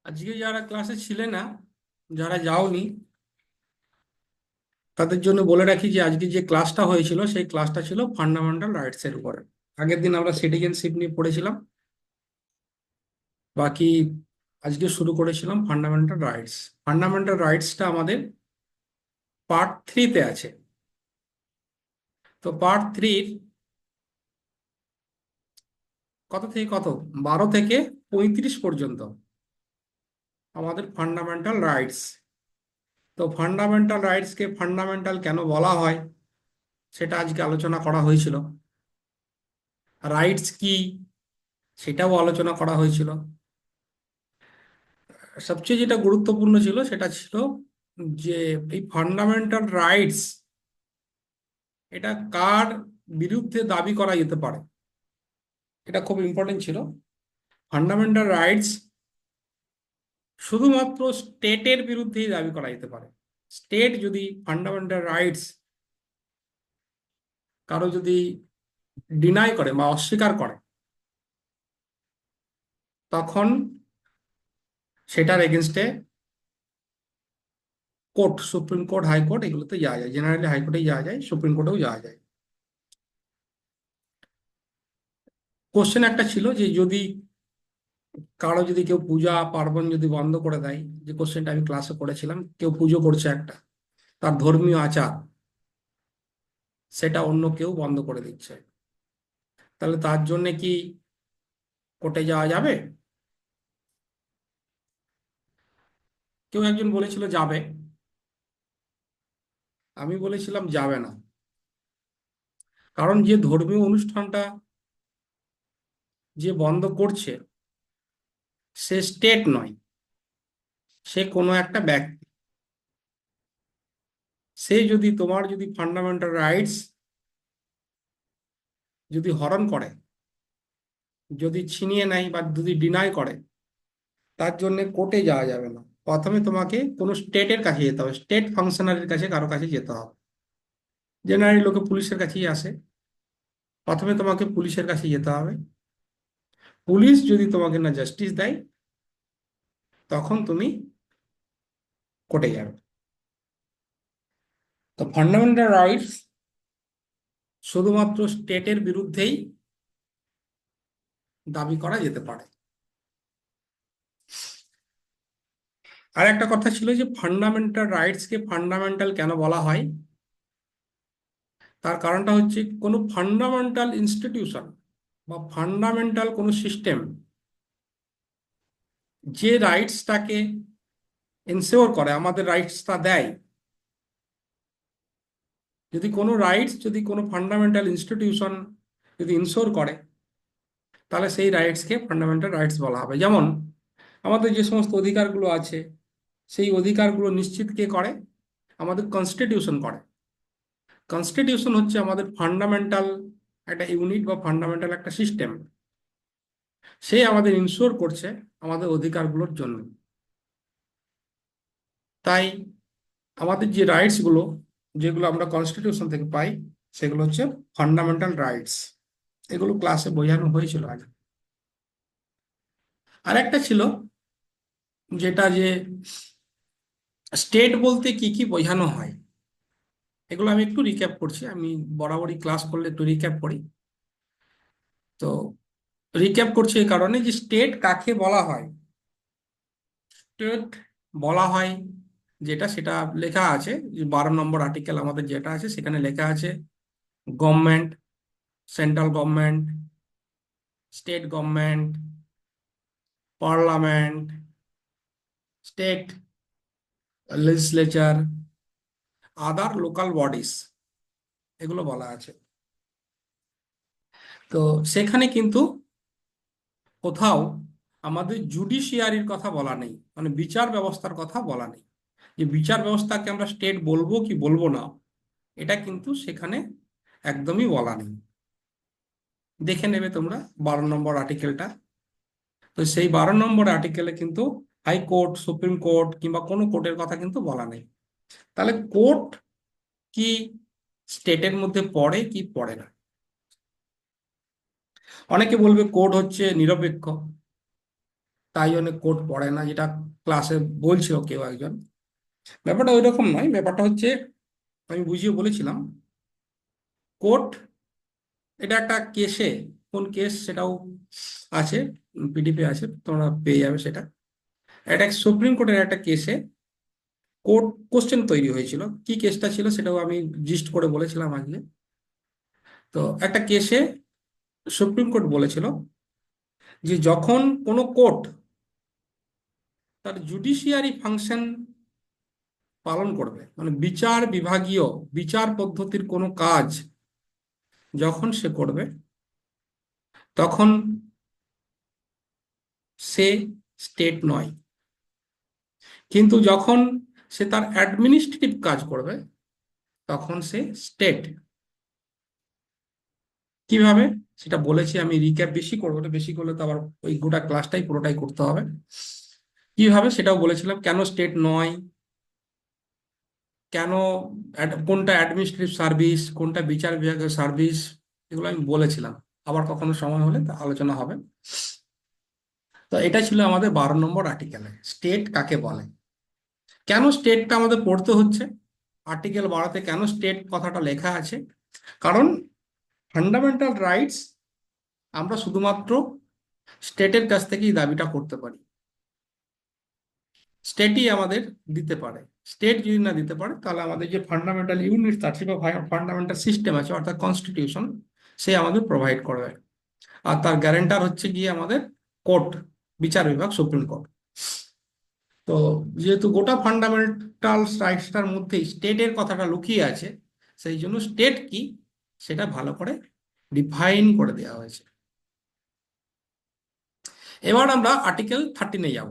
আজকে যারা ক্লাসে ছিলে না, যারা যাওনি, তাদের জন্য বলে রাখি যে আজকে যে ক্লাসটা হয়েছিল সেই ক্লাসটা ছিল ফান্ডামেন্টাল রাইটস এর উপরে। আগের দিন আমরা সিটিজেনশিপ নিয়ে পড়েছিলাম, বাকি আজকে শুরু করেছিলাম ফান্ডামেন্টাল রাইটস। ফান্ডামেন্টাল রাইটসটা আমাদের পার্ট 3-তে আছে। তো পার্ট 3 কত থেকে কত, 12 থেকে 35 পর্যন্ত আমাদের ফান্ডামেন্টাল রাইটস। তো ফান্ডামেন্টাল রাইটসকে ফান্ডামেন্টাল কেন বলা হয় সেটা আজকে আলোচনা করা হয়েছিল। রাইটস কি সেটাও আলোচনা করা হয়েছিল। সবচেয়ে যেটা গুরুত্বপূর্ণ ছিল সেটা ছিল যে এই ফান্ডামেন্টাল রাইটস এটা কার বিরুদ্ধে দাবি করা যেতে পারে, এটা খুব ইম্পর্টেন্ট ছিল। ফান্ডামেন্টাল রাইটস শুধুমাত্র স্টেটের বিরুদ্ধেই দাবি করা যেতে পারে। স্টেট যদি ফান্ডামেন্টাল রাইটস কারো যদি ডিনাই করে বা অস্বীকার করে, তখন সেটার এগেনস্টে কোর্ট, সুপ্রিম কোর্ট, হাইকোর্ট, এগুলোতে যাওয়া যায়। জেনারেলি হাইকোর্টেই যাওয়া যায়, সুপ্রিম কোর্টেও যাওয়া যায়। কোশ্চেন একটা ছিল যে যদি কারো যদি কেউ পূজা পার্বণ যদি বন্ধ করে দেয়, যে কোশ্চেনটা আমি ক্লাসে করেছিলাম, কেউ পুজো করছে একটা, তার ধর্মীয় আচার সেটা অন্য কেউ বন্ধ করে দিচ্ছে, তাহলে তার জন্য কি কোর্টে যাওয়া যাবে? কেউ একজন বলেছিল যাবে, আমি বলেছিলাম যাবে না। কারণ যে ধর্মীয় অনুষ্ঠানটা যে বন্ধ করছে সে স্টেট নয়, সে কোনো একটা ব্যক্তি। সে যদি তোমার যদি ফান্ডামেন্টাল রাইটস যদি হরণ করে, যদি ছিনিয়ে নেয় বা যদি ডিনাই করে, তার জন্য কোর্টে যাওয়া যাবে না। প্রথমে তোমাকে কোনো স্টেটের কাছে যেতে হবে, স্টেট ফাংশনারির কাছে, কারো কাছে যেতে হবে। জেনারেলি লোকে পুলিশের কাছেই আসে, প্রথমে তোমাকে পুলিশের কাছে যেতে হবে। পুলিশ যদি তোমাকে না জাস্টিস দেয়, তখন তুমি কোর্টে যাবে। তো ফান্ডামেন্টাল রাইটস শুধুমাত্র স্টেটের বিরুদ্ধেই দাবি করা যেতে পারে। আর একটা কথা ছিল যে ফান্ডামেন্টাল রাইটসকে ফান্ডামেন্টাল কেন বলা হয়, তার কারণটা হচ্ছে কোনো ফান্ডামেন্টাল ইনস্টিটিউশন বা ফান্ডামেন্টাল কোনো সিস্টেম যে রাইটসটাকে এনশিওর করে, আমাদের রাইটসটা দেয়। যদি কোনো রাইটস, যদি কোনো ফান্ডামেন্টাল ইনস্টিটিউশন যদি ইনশিওর করে, তাহলে সেই রাইটসকে ফান্ডামেন্টাল রাইটস বলা হবে। যেমন আমাদের যে সমস্ত অধিকারগুলো আছে, সেই অধিকারগুলো নিশ্চিত কে করে? আমাদের কনস্টিটিউশন করে। কনস্টিটিউশন হচ্ছে আমাদের ফান্ডামেন্টাল একটা ইউনিট বা ফান্ডামেন্টাল একটা সিস্টেম। সে আমাদের ইনশিওর করছে আমাদের অধিকারগুলোর জন্য। তাই আমাদের যে রাইটস গুলো, যেগুলো আমরা কনস্টিটিউশন থেকে পাই, সেগুলো হচ্ছে ফান্ডামেন্টাল রাইটস। এগুলো ক্লাসে বোঝানো হয়েছিল আগে। আর একটা ছিল যেটা যে স্টেট বলতে কি কি বোঝানো হয়, এগুলো আমি একটু রিক্যাপ করছি। আমি বরাবরই ক্লাস করলে একটু রিক্যাপ করি। তো রিক্যাপ করছি এই কারণে যে স্টেট কাকে বলা হয়। স্টেট বলা হয় যেটা, সেটা লেখা আছে যে 12 নম্বর আর্টিকেল আমাদের যেটা আছে সেখানে লেখা আছে government, central government, state government, parliament, state legislature, other local bodies, এগুলো বলা আছে। তো সেখানে কিন্তু কোথাও আমাদের জুডিশিয়ারির কথা বলা নেই, মানে বিচার ব্যবস্থার কথা বলা নেই। যে বিচার ব্যবস্থাকে আমরা স্টেট বলবো কি বলবো না, এটা কিন্তু সেখানে একদমই বলা নেই। দেখে নেবে তোমরা 12 নম্বর আর্টিকেলটা। তো সেই 12 নম্বর আর্টিকেলে কিন্তু হাইকোর্ট, সুপ্রিম কোর্ট কিংবা কোনো কোর্টের কথা কিন্তু বলা নেই। তাহলে কোর্ট কি স্টেটের মধ্যে পড়ে কি পড়ে না? অনেকে বলবে কোর্ট হচ্ছে নিরপেক্ষ, তাই জন্য কোর্ট পড়ে না, যেটা ক্লাসে বলছিল কেউ একজন। ব্যাপারটা ওই রকম নয়, ব্যাপারটা হচ্ছে আমি বুঝিয়ে বলেছিলাম, কোর্ট এটা একটা কেসে, কোন কেস সেটাও আছে, পিডিপি আছে, তোমরা পেয়ে যাবে সেটা। এটা সুপ্রিম কোর্টের একটা কেসে কোর্ট কোশ্চেন তৈরি হয়েছিল, কি কেসটা ছিল সেটাও আমি জিস্ট করে বলেছিলাম আজকে। তো একটা কেসে সুপ্রিম কোর্ট বলেছিল যে যখন কোনো কোর্ট তার জুডিশিয়ারি ফাংশন পালন করবে, মানে বিচার বিভাগীয় বিচার পদ্ধতির কোনো কাজ যখন সে করবে, তখন সে স্টেট নয়। কিন্তু যখন সে তার অ্যাডমিনিস্ট্রেটিভ কাজ করবে, তখন সে স্টেট। কিভাবে সেটা বলেছি, আমি রিক্যাপ বেশি করবো না, বেশি করলে তো আবার ওই গোটা ক্লাসটাই পুরোটাই করতে হবে। কিভাবে সেটাও বলেছিলাম, কেন স্টেট নয়, কেন কোনটা অ্যাডমিনিস্ট্রেটিভ সার্ভিস, কোনটা বিচার বিভাগীয় সার্ভিস, এগুলো আমি বলেছিলাম। আবার কখনো সময় হলে তা আলোচনা হবে। তো এটা ছিল আমাদের 12 নম্বর আর্টিকেলে, স্টেট কাকে বলে। কেন স্টেটটা আমাদের পড়তে হচ্ছে, আর্টিকেল 12-তে কেন স্টেট কথাটা লেখা আছে? কারণ ফান্ডামেন্টাল রাইটস আমরা শুধুমাত্র স্টেটের কাছ থেকেই দাবিটা করতে পারি, স্টেটই আমাদের দিতে পারে। স্টেট যদি না দিতে পারে, তাহলে আমাদের যে ফান্ডামেন্টাল ইউনিটস আছে বা ফান্ডামেন্টাল সিস্টেম আছে, অর্থাৎ কনস্টিটিউশন, সে আমাদের প্রোভাইড করবে। আর তার গ্যারেন্টার হচ্ছে গিয়ে আমাদের কোর্ট, বিচার বিভাগ, সুপ্রিম কোর্ট। তো যেহেতু গোটা ফান্ডামেন্টাল রাইটসটার মধ্যেই স্টেটের কথাটা লুকিয়ে আছে, সেই জন্য স্টেট কি সেটা ভালো করে ডিফাইন করে দেওয়া হয়েছে। এবার আমরা আর্টিকেল 13-এ যাব,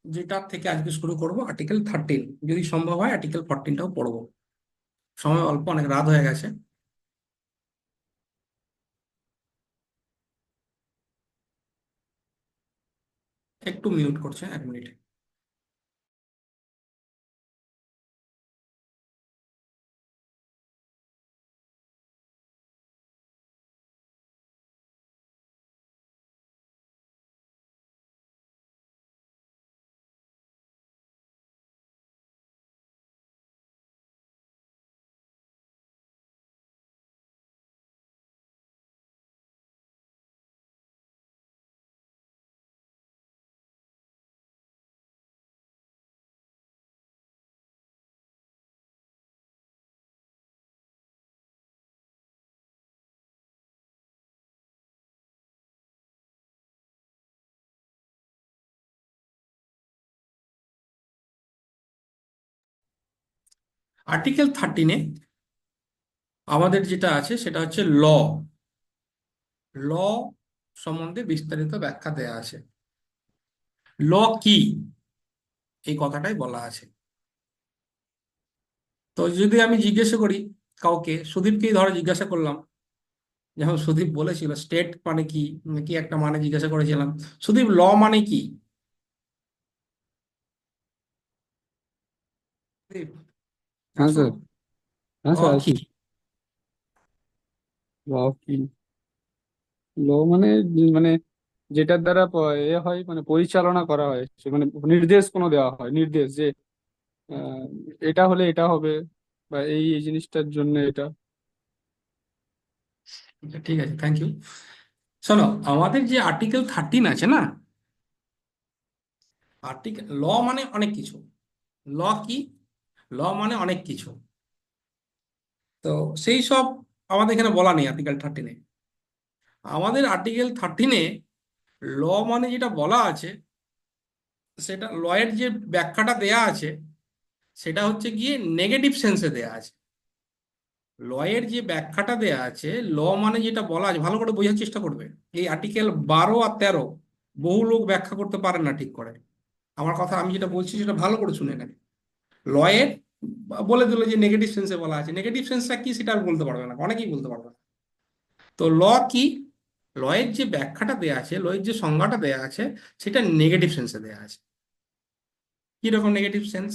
যেটা থেকে আজকে শুরু করব, আর্টিকেল 13। যদি সম্ভব হয় আর্টিকেল 14টাও পড়বো, সময় অল্প, অনেক রাত হয়ে গেছে। একটু মিউট করছে, 1 মিনিট। আর্টিকেল 13-এ আমাদের যেটা আছে সেটা হচ্ছে ল। ল সম্বন্ধে বিস্তারিত ব্যাখ্যা দেয়া আছে। ল কি, এই কথাটাই বলা আছে। তো যদি আমি জিজ্ঞাসা করি কাউকে, সুদীপকেই ধরো জিজ্ঞাসা করলাম, যেমন সুদীপ বলেছিল স্টেট মানে কি, কি একটা মানে জিজ্ঞাসা করেছিলাম, সুদীপ ল মানে কি? সুদীপ, হ্যাঁ আছো? স্যার। হ্যাঁ ল স্যার, কি? আছি। ল কি? ল মানে মানে যেটার দ্বারা এ হয়, মানে পরিচালনা করা হয়, মানে নির্দেশ কোনো দেওয়া হয়, নির্দেশ যে আহ, এটা হলে এটা হবে, বা এই এই জিনিসটার জন্য এটা। আচ্ছা, ঠিক আছে, থ্যাংক ইউ। শোনো, আমাদের যে আর্টিকেল 13 আছে না, ল মানে অনেক কিছু। ল কি? ল মানে অনেক কিছু। তো সেই সব আমাদের এখানে বলা নেই আর্টিকেল 13-এ। আমাদের আর্টিকেল 13-এ ল মানে যেটা বলা আছে, সেটা লয়ের যে ব্যাখ্যাটা দেয়া আছে, সেটা হচ্ছে গিয়ে নেগেটিভ সেন্সে দেয়া আছে। লয়ের যে ব্যাখ্যাটা দেয়া আছে, ল মানে যেটা বলা আছে, ভালো করে বোঝার চেষ্টা করবে। এই আর্টিকেল 12 আর 13 বহু লোক ব্যাখ্যা করতে পারেন না ঠিক করে। আমার কথা আমি যেটা বলছি সেটা ভালো করে শুনে নেবে। লয়ের বলে দিল যে নেগেটিভ সেন্সে বলা আছে, নেগেটিভ সেন্সটা কি সেটা আর বলতে পারবে না, অনেকেই বলতে পারবে না। তো ল কি, লয়ের যে ব্যাখ্যাটা দেয়া আছে, লয়ের যে সংজ্ঞাটা দেয়া আছে, সেটা নেগেটিভ সেন্সে দেয়া আছে। কি রকম নেগেটিভ সেন্স?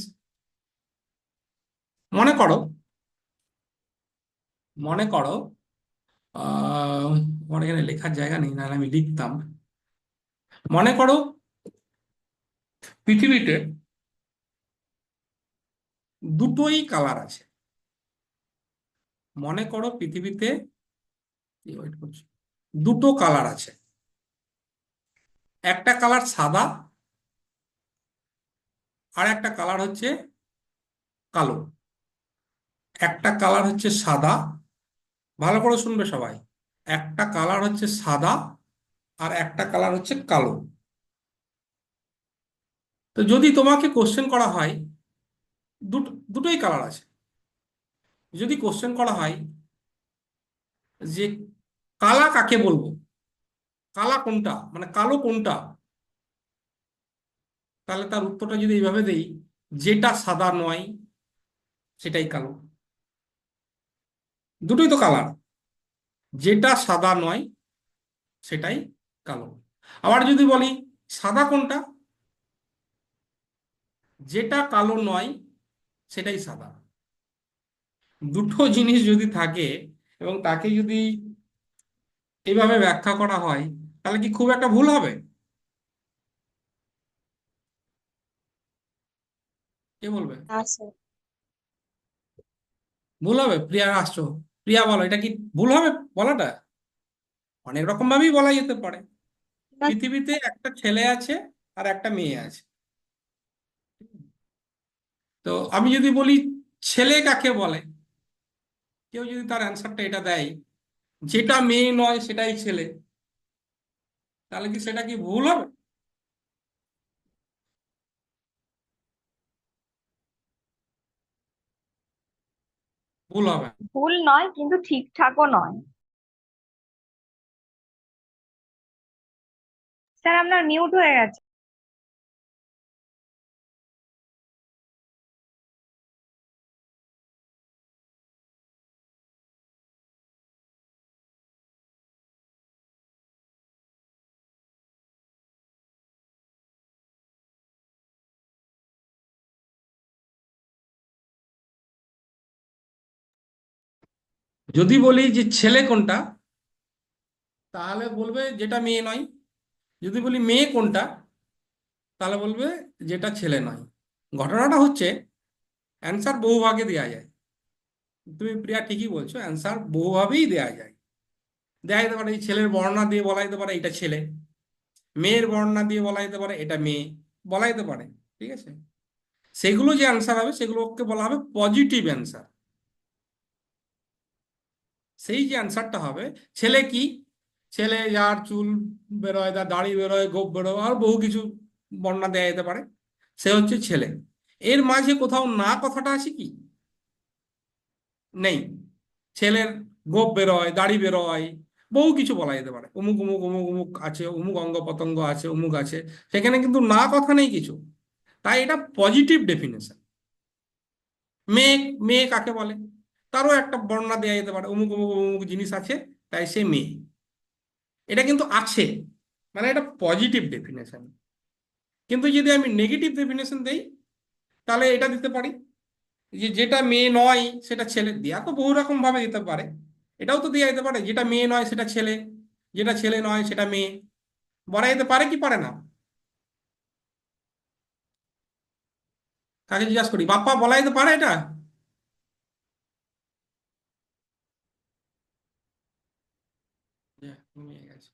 মনে করো, মনে করো আমার এখানে লেখার জায়গা নেই, নাহলে আমি লিখতাম। মনে করো পৃথিবীতে দুটোই কালার আছে। মনে করো পৃথিবীতে wait করছি, দুটো কালার আছে। একটা কালার সাদা, আর একটা কালার হচ্ছে কালো। একটা কালার হচ্ছে সাদা, ভালো করে শুনবে সবাই। একটা কালার হচ্ছে সাদা, আর একটা কালার হচ্ছে কালো। তো যদি তোমাকে কোশ্চেন করা হয়, দুটোই কালার আছে, যদি কোশ্চেন করা হয় যে কালা কাকে বলবো, কালা কোনটা, মানে কালো কোনটা, তাহলে তার উত্তরটা যদি এইভাবে দেই, যেটা সাদা নয় সেটাই কালো। দুটোই তো কালার, যেটা সাদা নয় সেটাই কালো। আবার যদি বলি সাদা কোনটা, যেটা কালো নয় সেটাই সাদা। দুটো জিনিস যদি থাকে এবং তাকে যদি এইভাবে ব্যাখ্যা করা হয়, তাহলে কি খুব একটা ভুল হবে? কে বলবে? আচ্ছা। ভুল হবে? প্রিয়া আসছো, প্রিয়া বলো, এটা কি ভুল হবে বলাটা? অনেক রকম ভাবেই বলা যেতে পারে। না। পৃথিবীতে একটা ছেলে আছে আর একটা মেয়ে আছে। তো আমি যদি বলি ছেলে কাকে বলে, কেউ যদি তার অ্যান্সারটা এটা দেয়, যেটা মেয়ে নয় সেটাই ছেলে, তাহলে কি সেটা কি ভুল হবে? ভুল হবে। ভুল নয়, কিন্তু ঠিকঠাকও নয়। স্যার, আপনার মিউট হয়ে গেছে। যদি বলি যে ছেলে কোনটা, তাহলে বলবে যেটা মেয়ে নয়। যদি বলি মেয়ে কোনটা, তাহলে বলবে যেটা ছেলে নয়। ঘটনাটা হচ্ছে অ্যান্সার বহু ভাগে দেওয়া যায়। তুমি প্রিয়া ঠিকই বলছো, অ্যান্সার বহুভাবেই দেওয়া যায়। দেওয়া যেতে পারে এই ছেলের বর্ণনা দিয়ে বলা যেতে পারে এটা ছেলে, মেয়ের বর্ণনা দিয়ে বলা যেতে পারে এটা মেয়ে, বলা যেতে পারে। ঠিক আছে, সেগুলো যে অ্যান্সার হবে সেগুলোকে বলা হবে পজিটিভ অ্যান্সার। সেই যে অ্যান্সারটা হবে, ছেলে কি, ছেলে যার চুল বেরোয়, তার দাড়ি বেরোয়, গোঁফ বেরোয়, আর বহু কিছু বর্ণনা দেওয়া যেতে পারে, সে হচ্ছে ছেলে। এর মাঝে কোথাও না কথাটা আছে কি? নেই। ছেলের গোঁফ বেরোয়, দাড়ি বেরোয়, বহু কিছু বলা যেতে পারে, অমুক অমুক অমুক অমুক আছে, অমুক অঙ্গ প্রত্যঙ্গ আছে, অমুক আছে, সেখানে কিন্তু না কথা নেই কিছু। তাই এটা পজিটিভ ডেফিনেশন। মেয়ে, মেয়ে কাকে বলে, তারও একটা বর্ণনা দেওয়া যেতে পারে, অমুক অমুক অমুক জিনিস আছে, তাই সে মেয়ে। এটা কিন্তু আছে, মানে এটা পজিটিভ ডেফিনেশন। কিন্তু যদি আমি নেগেটিভ ডেফিনেশন দেই, তাহলে এটা দিতে পারি যে যেটা মেয়ে নয় সেটা ছেলে। দেয়া তো বহু রকম ভাবে দিতে পারে, এটাও তো দেওয়া যেতে পারে যেটা মেয়ে নয় সেটা ছেলে, যেটা ছেলে নয় সেটা মেয়ে। বলা যেতে পারে কি পারে না? কাকে জিজ্ঞাসা করি, বাপ্পা, বলা যেতে পারে এটা? ঘুমিয়ে গেছে।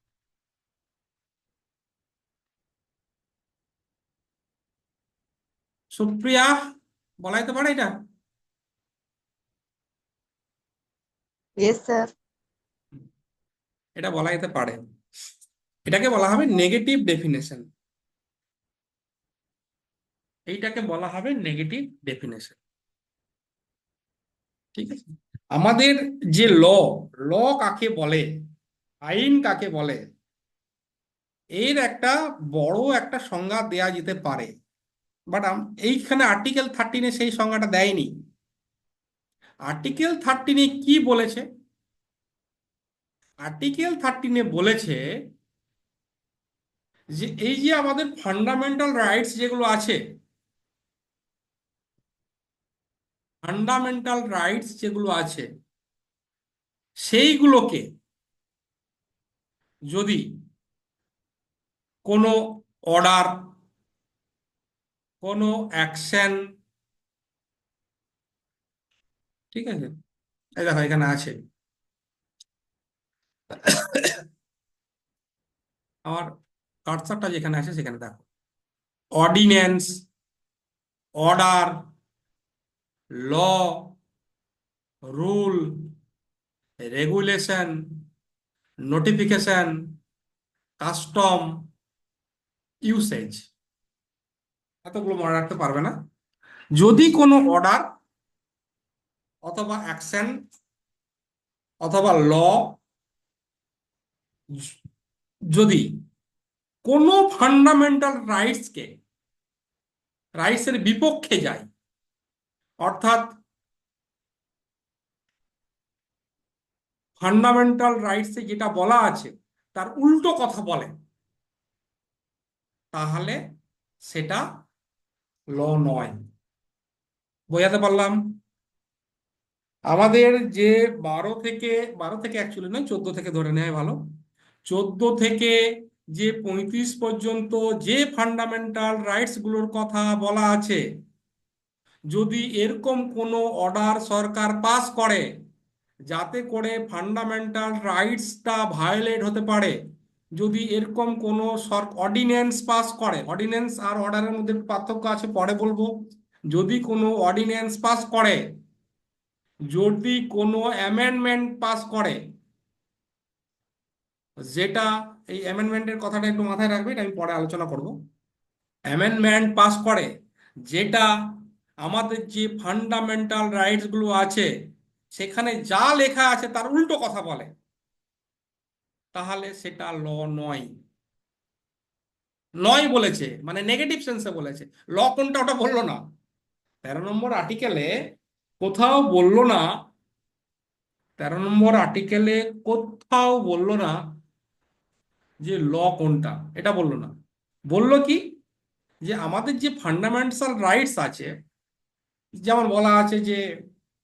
সুপ্রিয়া, বলা যেতে পারে এটা? Yes sir. এটা বলা যেতে পারে। এটাকে বলা হবে নেগেটিভ ডেফিনেশন। এইটাকে বলা হবে নেগেটিভ ডেফিনেশন। ঠিক আছে, আমাদের যে ল, ল কাকে বলে, আইন কাকে বলে, এর একটা বড় একটা সংজ্ঞা দেয়া যেতে পারে। বাট এইখানে আর্টিকেল 13-এ সেই সংজ্ঞাটা দেয়নি। আর্টিকেল 13-এ কি বলেছে? আর্টিকেল 13-এ বলেছে যে এই যে আমাদের ফান্ডামেন্টাল রাইটস যেগুলো আছে, ফান্ডামেন্টাল রাইটস যেগুলো আছে, সেইগুলোকে যদি কোনো অর্ডার কোনো অ্যাকশন, ঠিক আছে, এই দেখো এখানে আছে আমার কার্সারটা যেখানে আছে সেখানে দেখো, ordinance, order, law, rule, regulation, notification, custom, usage. এতগুলো মনে রাখতে পারবে না। যদি কোনো অর্ডার অথবা অ্যাকশন অথবা ল যদি কোনো ফান্ডামেন্টাল রাইটসের বিপক্ষে যায়, অর্থাৎ ফান্ডামেন্টাল রাইটসে যেটা বলা আছে তার উল্টো কথা বলে, তাহলে সেটা ল নয়। বোঝাতে পারলাম? আমাদের যে 12 থেকে অ্যাকচুয়ালি নয়, 14 থেকে ধরে নেওয়া ভালো। 14 থেকে যে 35 পর্যন্ত যে ফান্ডামেন্টাল রাইটস গুলোর কথা বলা আছে, যদি এরকম কোনো অর্ডার সরকার পাস করে যাতে করে ফান্ডামেন্টাল রাইটসটা ভায়োলেট হতে পারে, যদি এরকম কোনো অর্ডিন্যান্স পাস করে, অর্ডিন্যান্স আর অর্ডারের মধ্যে একটু পার্থক্য আছে পরে বলবো, যদি কোনো অর্ডিন্যান্স পাস করে, যদি কোনো অ্যামেন্ডমেন্ট পাস করে, যেটা, এই অ্যামেন্ডমেন্টের কথাটা একটু মাথায় রাখবে, এটা আমি পরে আলোচনা করব। অ্যামেন্ডমেন্ট পাস করে যেটা আমাদের যে ফান্ডামেন্টাল রাইটস গুলো আছে সেখানে যা লেখা আছে তার উল্টো কথা বলে, তাহলে সেটা ল নয়। নয় বলেছে মানে নেগেটিভ সেন্সে বলেছে। ল কোনটা ওটা বললো না। 13 নম্বর আর্টিকেলে কোথাও বললো না, 13 নম্বর আর্টিকেলে কোথাও বললো না যে ল কোনটা, এটা বললো না। বললো কি, যে আমাদের যে ফান্ডামেন্টাল রাইটস আছে, যেমন বলা আছে যে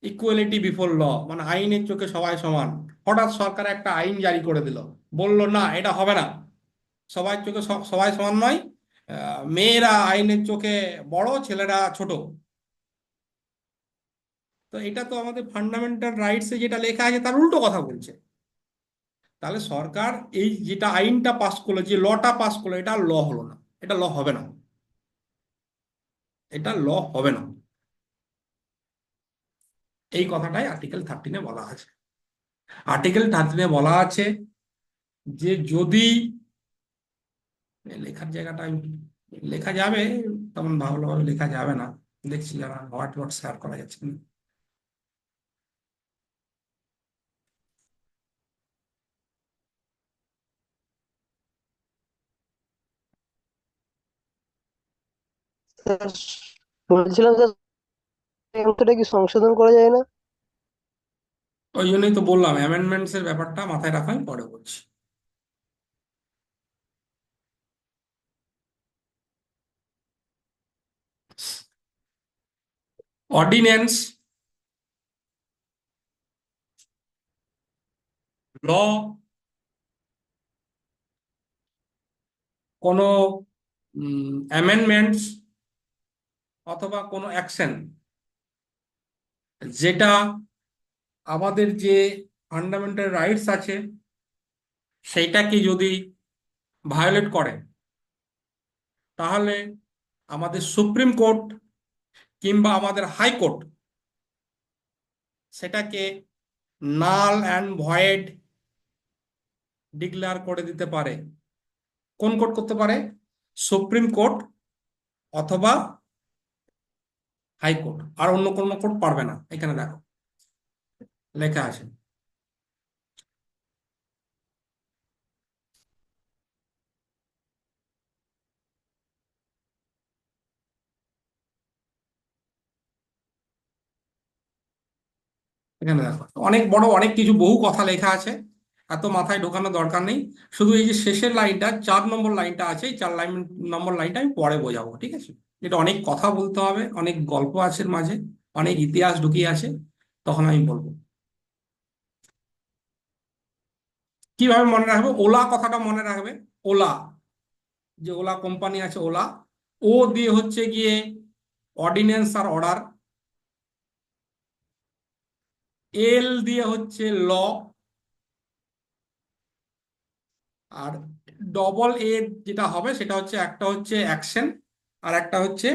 ইকুয়ালিটি বিফোর ল, মানে আইনের চোখে সবাই সমান। হঠাৎ সরকার একটা আইন জারি করে দিল, বলল না এটা হবে না, সবার চোখে সবাই সমান নয়, মেয়েরা আইনের চোখে বড়, ছেলেরা ছোট। তো এটা তো আমাদের ফান্ডামেন্টাল রাইটসে যেটা লেখা আছে তার উল্টো কথা বলছে। তাহলে সরকার এই যেটা আইনটা পাস করলো, যে লটা পাস করলো, এটা ল হলো না, এটা ল হবে না, এটা ল হবে না। এই কথাটাই আর্টিকেল 13-এ বলা আছে। আর্টিকেল 13-এ বলা আছে যে যদি, লেখার জায়গাটা লেখা যাবে, তেমন ভালোভাবে লেখা যাবে না, দেখছি যারা হোয়াটসঅ্যাপ শেয়ার করা যাচ্ছে না। স্যার, বলছিলাম স্যার, এই অংশটা কি সংশোধন করা যায় না? ওই জন্যই তো বললাম অ্যামেন্ডমেন্টস এর ব্যাপারটা মাথায় রাখা, আমি পরে বলছি। অর্ডিন্যান্স, ল, কোনো অ্যামেন্ডমেন্টস অথবা কোনো অ্যাকশন যেটা আমাদের যে ফান্ডামেন্টাল রাইটস আছে সেইটাকে যদি ভায়োলেট করে, তাহলে আমাদের সুপ্রিম কোর্ট কিংবা আমাদের হাইকোর্ট সেটাকে নাল অ্যান্ড ভয়েড ডিক্লেয়ার করে দিতে পারে। কোন কোর্ট করতে পারে? সুপ্রিম কোর্ট অথবা হাইকোর্ট, আর অন্য কোনো কোর্ট পারবে না। এখানে দেখো লেখা আছে। এখানে দেখো অনেক বড়, অনেক কিছু, বহু কথা লেখা আছে, এত মাথায় ঢোকানোর দরকার নেই। শুধু এই যে শেষের লাইনটা, 4 নম্বর লাইনটা আছে, এই 4 নম্বর লাইনটা আমি পরে বোঝাবো, ঠিক আছে? এটা অনেক কথা বলতে হবে, অনেক গল্প আছে এর মাঝে, অনেক ইতিহাস ঢুকিয়ে আছে, তখন আমি বলবো। কিভাবে মনে রাখবে? ওলা কথাটা মনে রাখবে। ওলা, যে ওলা কোম্পানি আছে, ওলা, ও দিয়ে হচ্ছে গিয়ে অর্ডিন্যান্স আর অর্ডার, এল দিয়ে হচ্ছে ল, আর ডবল এ যেটা হবে সেটা হচ্ছে একটা হচ্ছে অ্যাকশন আর একটা হচ্ছে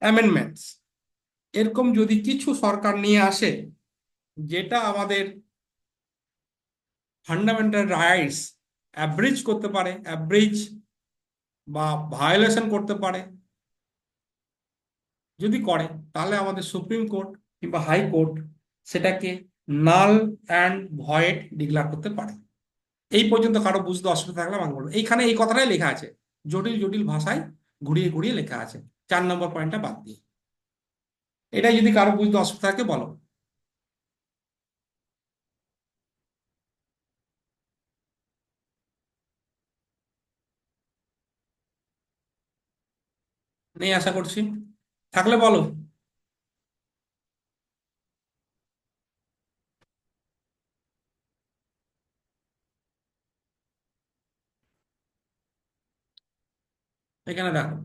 অ্যামেন্ডমেন্টস। এরকম যদি কিছু সরকার নিয়ে আসে যেটা আমাদের ফান্ডামেন্টাল রাইটস অ্যাব্রিজ করতে পারে, অ্যাব্রিজ বা ভায়োলেশন করতে পারে, যদি করে তাহলে আমাদের সুপ্রিম কোর্ট কিংবা হাই কোর্ট সেটাকে নাল অ্যান্ড ভয়েড ডিক্লেয়ার করতে পারে। এই পর্যন্ত কারো বুঝতে অসুবিধা থাকলে আমাকে বলবো। এইখানে এই কথাটাই লেখা আছে, জটিল জটিল ভাষায় ঘুরিয়ে ঘুরিয়ে লেখা আছে, 4 নম্বর পয়েন্টটা বাদ দিয়ে। এটাই যদি কারো বুঝতে অসুবিধা থাকে বলো। নেই আশা করছি, থাকলে বলো। এখানে দেখো,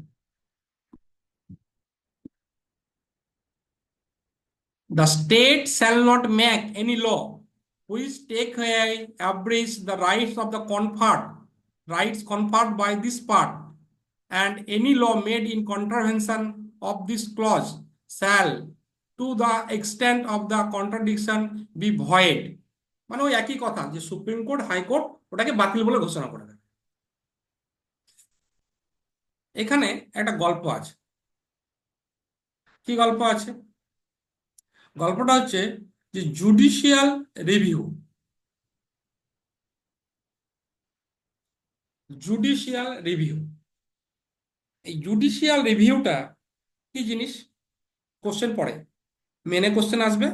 the state shall not make any law which take away, abridge the rights of the conferred rights conferred by this part, and any law made in contravention of this clause shall, to the extent of the contradiction, be void। মানে ওই একই কথা, যে supreme court high court ওটাকে বাতিল বলে ঘোষণা করে দেবে। এখানে একটা গল্প আছে। কি গল্প আছে? গল্পটা হচ্ছে যে জুডিশিয়াল রিভিউ। জুডিশিয়াল রিভিউ, এই জুডিশিয়াল রিভিউটা কি জিনিস? কোশ্চেন পড়ে, মেনে কোশ্চেন আসবে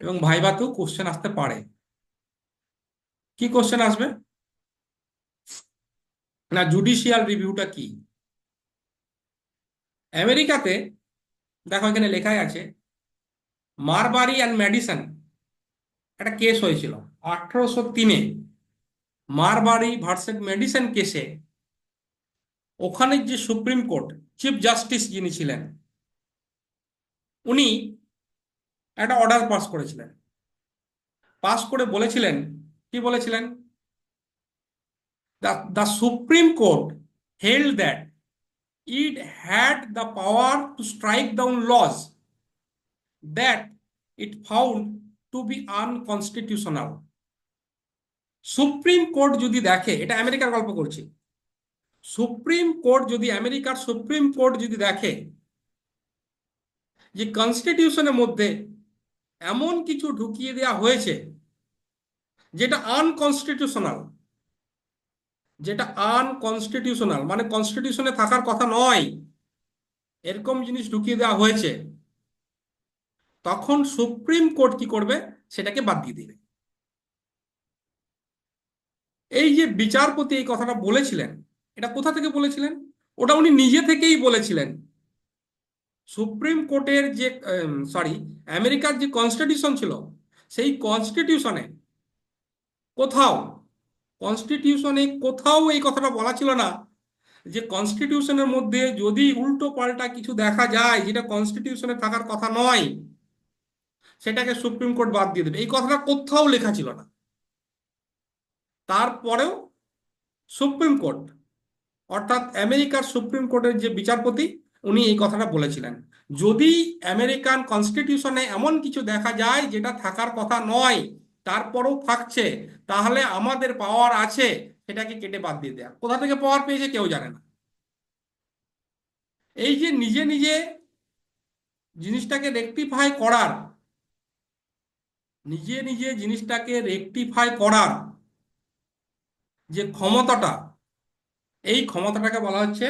এবং ভাইভাতেও কোশ্চেন আসতে পারে। কি কোশ্চেন আসবে না, জুডিশিয়াল রিভিউটা কি? আমেরিকাতে দেখো এখানে লেখাই আছে, মারবারি অ্যান্ড ম্যাডিসন একটা কেস হয়েছিল 1803-এ। মারবারি ভার্সেস মেডিসন কেসে ওখানে যে সুপ্রিম কোর্ট চিফ জাস্টিস যিনি ছিলেন, উনি একটা অর্ডার পাস করেছিলেন। পাস করে বলেছিলেন, কি বলেছিলেন? The Supreme Court held that it had the power to strike down laws that it found to be unconstitutional। Supreme court যদি দেখে, এটা আমেরিকার গল্প করছি, সুপ্রিম কোর্ট যদি, আমেরিকার সুপ্রিম কোর্ট যদি দেখে যে কনস্টিটিউশনের মধ্যে এমন কিছু ঢুকিয়ে দেওয়া হয়েছে যেটা আনকনস্টিটিউশনাল, যেটা আনকনস্টিটিউশনাল মানে কনস্টিটিউশনে থাকার কথা নয়, এরকম জিনিস ঢুকিয়ে দেওয়া হয়েছে, তখন সুপ্রিম কোর্ট কি করবে? সেটাকে বাদ দিয়ে দেবে। এই যে বিচারপতি এই কথাটা বলেছিলেন, এটা কোথা থেকে বলেছিলেন? ওটা উনি নিজে থেকেই বলেছিলেন। সুপ্রিম কোর্টের যে আমেরিকার যে কনস্টিটিউশন ছিল, সেই কনস্টিটিউশনে কোথাও, কনস্টিটিউশনে কোথাও এই কথাটা বলা ছিল না যে কনস্টিটিউশনের মধ্যে যদি উল্টো পাল্টা কিছু দেখা যায় যেটা কনস্টিটিউশনে থাকার কথা নয়, সেটাকে সুপ্রিম কোর্ট বাদ দিয়ে দেবে। এই কথাটা কোথাও লেখা ছিল না। তারপরেও সুপ্রিম কোর্ট, অর্থাৎ আমেরিকার সুপ্রিম কোর্টের যে বিচারপতি, উনি এই কথাটা বলেছিলেন, যদি আমেরিকান কনস্টিটিউশনে এমন কিছু দেখা যায় যেটা থাকার কথা নয় তারপরেও থাকছে, তাহলে আমাদের পাওয়ার আছে সেটাকে কেটে বাদ দিয়ে দেয়া। কোথা থেকে পাওয়ার পেয়েছে কেউ জানে না। এই যে নিজে নিজে জিনিসটাকে রেকটিফাই করার, নিজে নিজে জিনিসটাকে রেকটিফাই করার যে ক্ষমতাটা, এই ক্ষমতাটাকে বলা হচ্ছে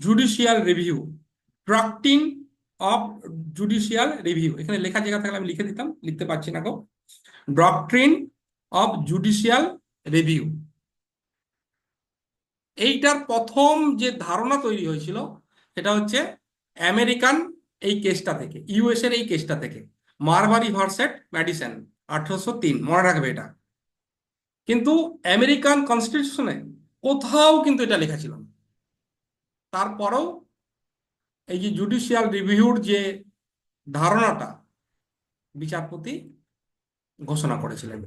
judicial review, doctrine of judicial review. এখানে লেখা জায়গা থাকলে আমি লিখে দিতাম, লিখতে পারছি না গো। ডক্ট্রিন অফ জুডিশিয়াল রিভিউ, এইটার প্রথম যে ধারণা তৈরি হয়েছিল সেটা হচ্ছে আমেরিকান এই কেসটা থেকে, ইউএস এর এই কেসটা থেকে, মারবারি ভার্সেস ম্যাডিসন 1803, মনে রাখবে এটা। কিন্তু আমেরিকান কনস্টিটিউশনে কোথাও কিন্তু এটা লেখা ছিল না। তারপরেও এই যে জুডিশিয়াল রিভিউর যে ধারণাটা বিচারপতি ঘোষণা করেছিলেন,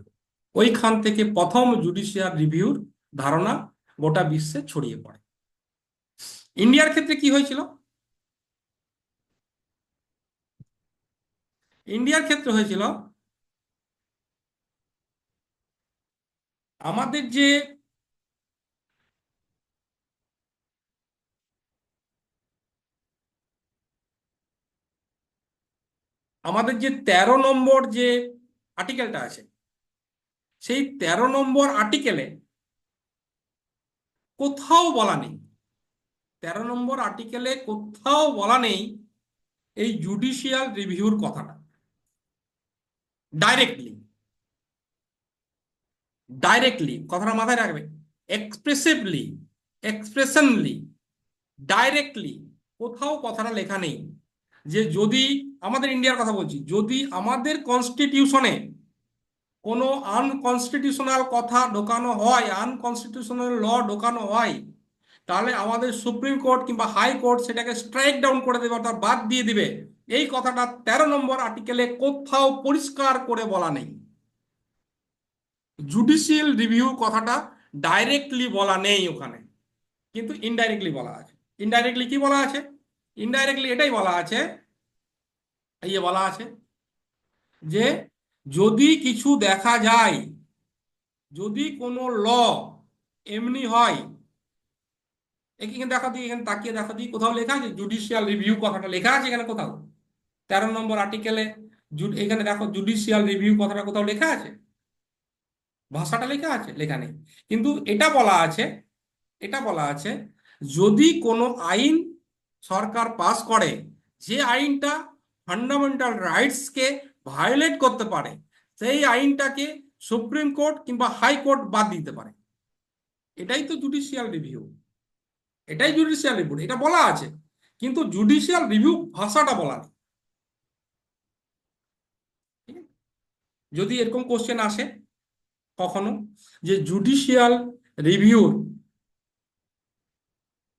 ওইখান থেকে প্রথম জুডিশিয়াল রিভিউর ধারণা গোটা বিশ্বে ছড়িয়ে পড়ে। ইন্ডিয়ার ক্ষেত্রে কি হয়েছিল? ইন্ডিয়ার ক্ষেত্রে হয়েছিল, আমাদের যে আমাদের যে 13 নম্বর যে আর্টিকেলটা আছে, সেই 13 নম্বর আর্টিকেলে কোথাও বলা নেই, 13 নম্বর আর্টিকেলে কোথাও বলা নেই এই জুডিশিয়াল রিভিউর কথাটা। ডাইরেক্টলি, ডাইরেক্টলি কথাটা মাথায় রাখবে, এক্সপ্রেসিভলি, এক্সপ্রেশনলি, ডাইরেক্টলি কোথাও কথাটা লেখা নেই যে যদি, আমাদের ইন্ডিয়ার কথা বলছি, যদি আমাদের কনস্টিটিউশনে কোনো আনকনস্টিটিউশনাল কথা ঢোকানো হয়, আনকনস্টিটিউশনাল ল ঢোকানো হয়, তাহলে আমাদের সুপ্রিম কোর্ট কিংবা হাই কোর্ট সেটাকে স্ট্রাইক ডাউন করে দেবে, অর্থাৎ বাদ দিয়ে দিবে। এই কথাটা 13 নম্বর আর্টিকেলে কোথাও পরিষ্কার করে বলা নেই। জুডিশিয়াল রিভিউ কথাটা ডাইরেক্টলি বলা নেই ওখানে, কিন্তু ইনডাইরেক্টলি বলা আছে। ইনডাইরেক্টলি কি বলা আছে? ইনডাইরেক্টলি এটাই বলা আছে, এই যে বলা আছে যে যদি কিছু দেখা যায়, যদি কোনো ল এমনি হয়, এখানে দেখো দিই, এখানে তাকিয়ে দেখো দিই, কোথাও লেখা আছে জুডিশিয়াল রিভিউ কথাটা লেখা আছে এখানে কোথাও? 13 নম্বর আর্টিকেলে এখানে দেখো জুডিশিয়াল রিভিউ কথাটা কোথাও লেখা আছে? ভাষাটা লেখা আছে? লেখা নেই। কিন্তু এটা বলা আছে, এটা বলা আছে যদি কোনো আইন সরকার পাস করে, যে আইনটা ফান্ডামেন্টাল রাইটসকে ভায়োলেট করতে পারে, সেই আইনটাকে সুপ্রিম কোর্ট কিংবা হাই কোর্ট বাদ দিতে পারে। এটাই তো জুডিশিয়াল রিভিউ, এটাই জুডিশিয়াল রিভিউ, এটা বলা আছে, কিন্তু জুডিশিয়াল রিভিউ ভাষাটা বলা নেই। ঠিক আছে? যদি এরকম কোশ্চেন আসে কখনো যে জুডিশিয়াল রিভিউর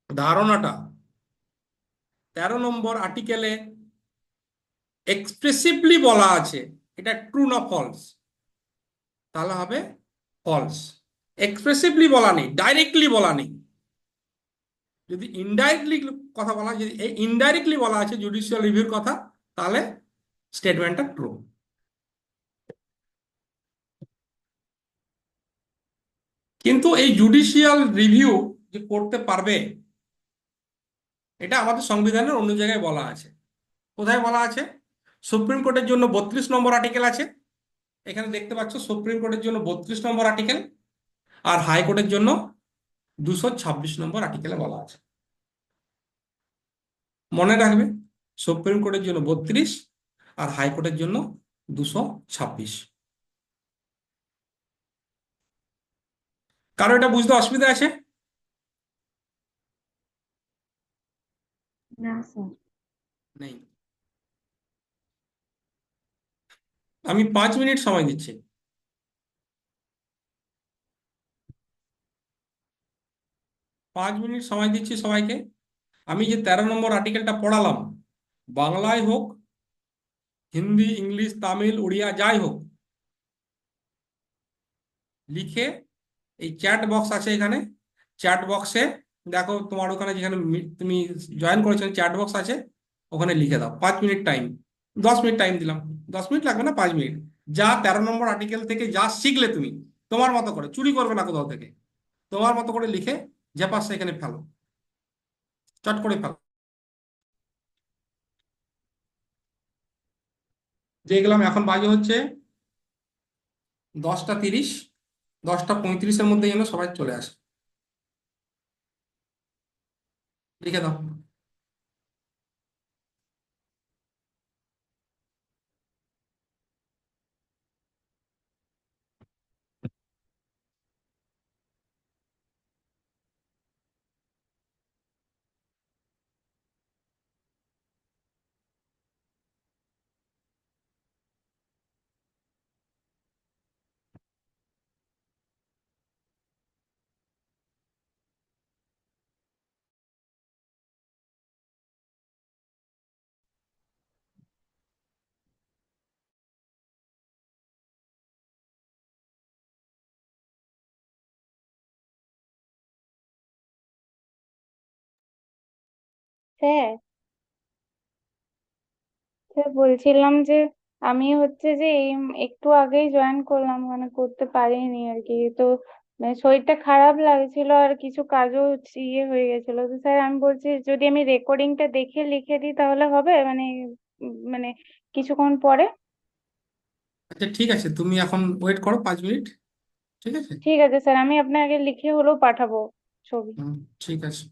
ধারণাটা 13 নম্বর আর্টিকেলে এক্সপ্রেসিভলি বলা আছে, এটা ট্রু না ফলস? তাহলে হবে ফলস। এক্সপ্রেসিভলি বলা নেই, ডাইরেক্টলি বলা নেই। যদি ইনডাইরেক্টলি কথা বলা, যদি ইনডাইরেক্টলি বলা আছে জুডিশিয়াল রিভিউর কথা, তাহলে স্টেটমেন্টটা ট্রু। কিন্তু এই জুডিশিয়াল রিভিউ যে করতে পারবে, এটা আমাদের সংবিধানের অন্য জায়গায় বলা আছে। কোথায় বলা আছে? সুপ্রিম কোর্টের জন্য 32 নম্বর আর্টিকেল আছে, এখানে দেখতে পাচ্ছ সুপ্রিম কোর্টের জন্য 32 নম্বর আর্টিকেল, আর হাইকোর্টের জন্য 226 নম্বর আর্টিকেলে বলা আছে। মনে রাখবে, সুপ্রিম কোর্টের জন্য 32 আর হাইকোর্টের জন্য 226। কারো এটা বুঝতে অসুবিধা আছে? না স্যার। নেই। আমি 5 মিনিট সময় দিচ্ছি। 5 মিনিট সময় দিচ্ছি সবাইকে। আমি যে 13 নম্বর আর্টিকেলটা পড়ালাম, বাংলায় হোক, হিন্দি, ইংলিশ, তামিল, উড়িয়া, যাই হোক, লিখে এই চ্যাট বক্স আছে এখানে, চ্যাট বক্সে দেখো তোমার ওখানে যেখানে তুমি জয়েন করেছো চ্যাট বক্স আছে, ওখানে লিখে দাও। 5 মিনিট টাইম, 10 মিনিট টাইম দিলাম, 10 মিনিট লাগবে না, 5 মিনিট। যা 13 নম্বর আর্টিকেল থেকে যা শিখলে তুমি, তোমার মতো করে, চুরি করবে না কোথাও থেকে, তোমার মতো করে লিখে ঝেপাস এখানে ফেলো, চট করে ফেলো। দেখলাম এখন বাজে হচ্ছে 10টা 30, 10টা 35-এর মধ্যে যেন সবাই চলে আসে। লিখে দাও। স্যার, স্যার বলছিলাম যে আমি হচ্ছে যে এই একটু আগেই জয়েন করলাম, মানে করতে পারিনি আর কি। তো মানে শরীরটা খারাপ লাগছিল আর কিছু কাজও ইয়ে হয়ে গেছিল। তো স্যার আমি বলছি যদি আমি রেকর্ডিংটা দেখে লিখে দিই তাহলে হবে, মানে মানে কিছুক্ষণ পরে। আচ্ছা ঠিক আছে, তুমি এখন ওয়েট করো 5 মিনিট। ঠিক আছে। ঠিক আছে স্যার, আমি আপনাকে লিখে হলেও পাঠাবো ছবি। হুম, ঠিক আছে।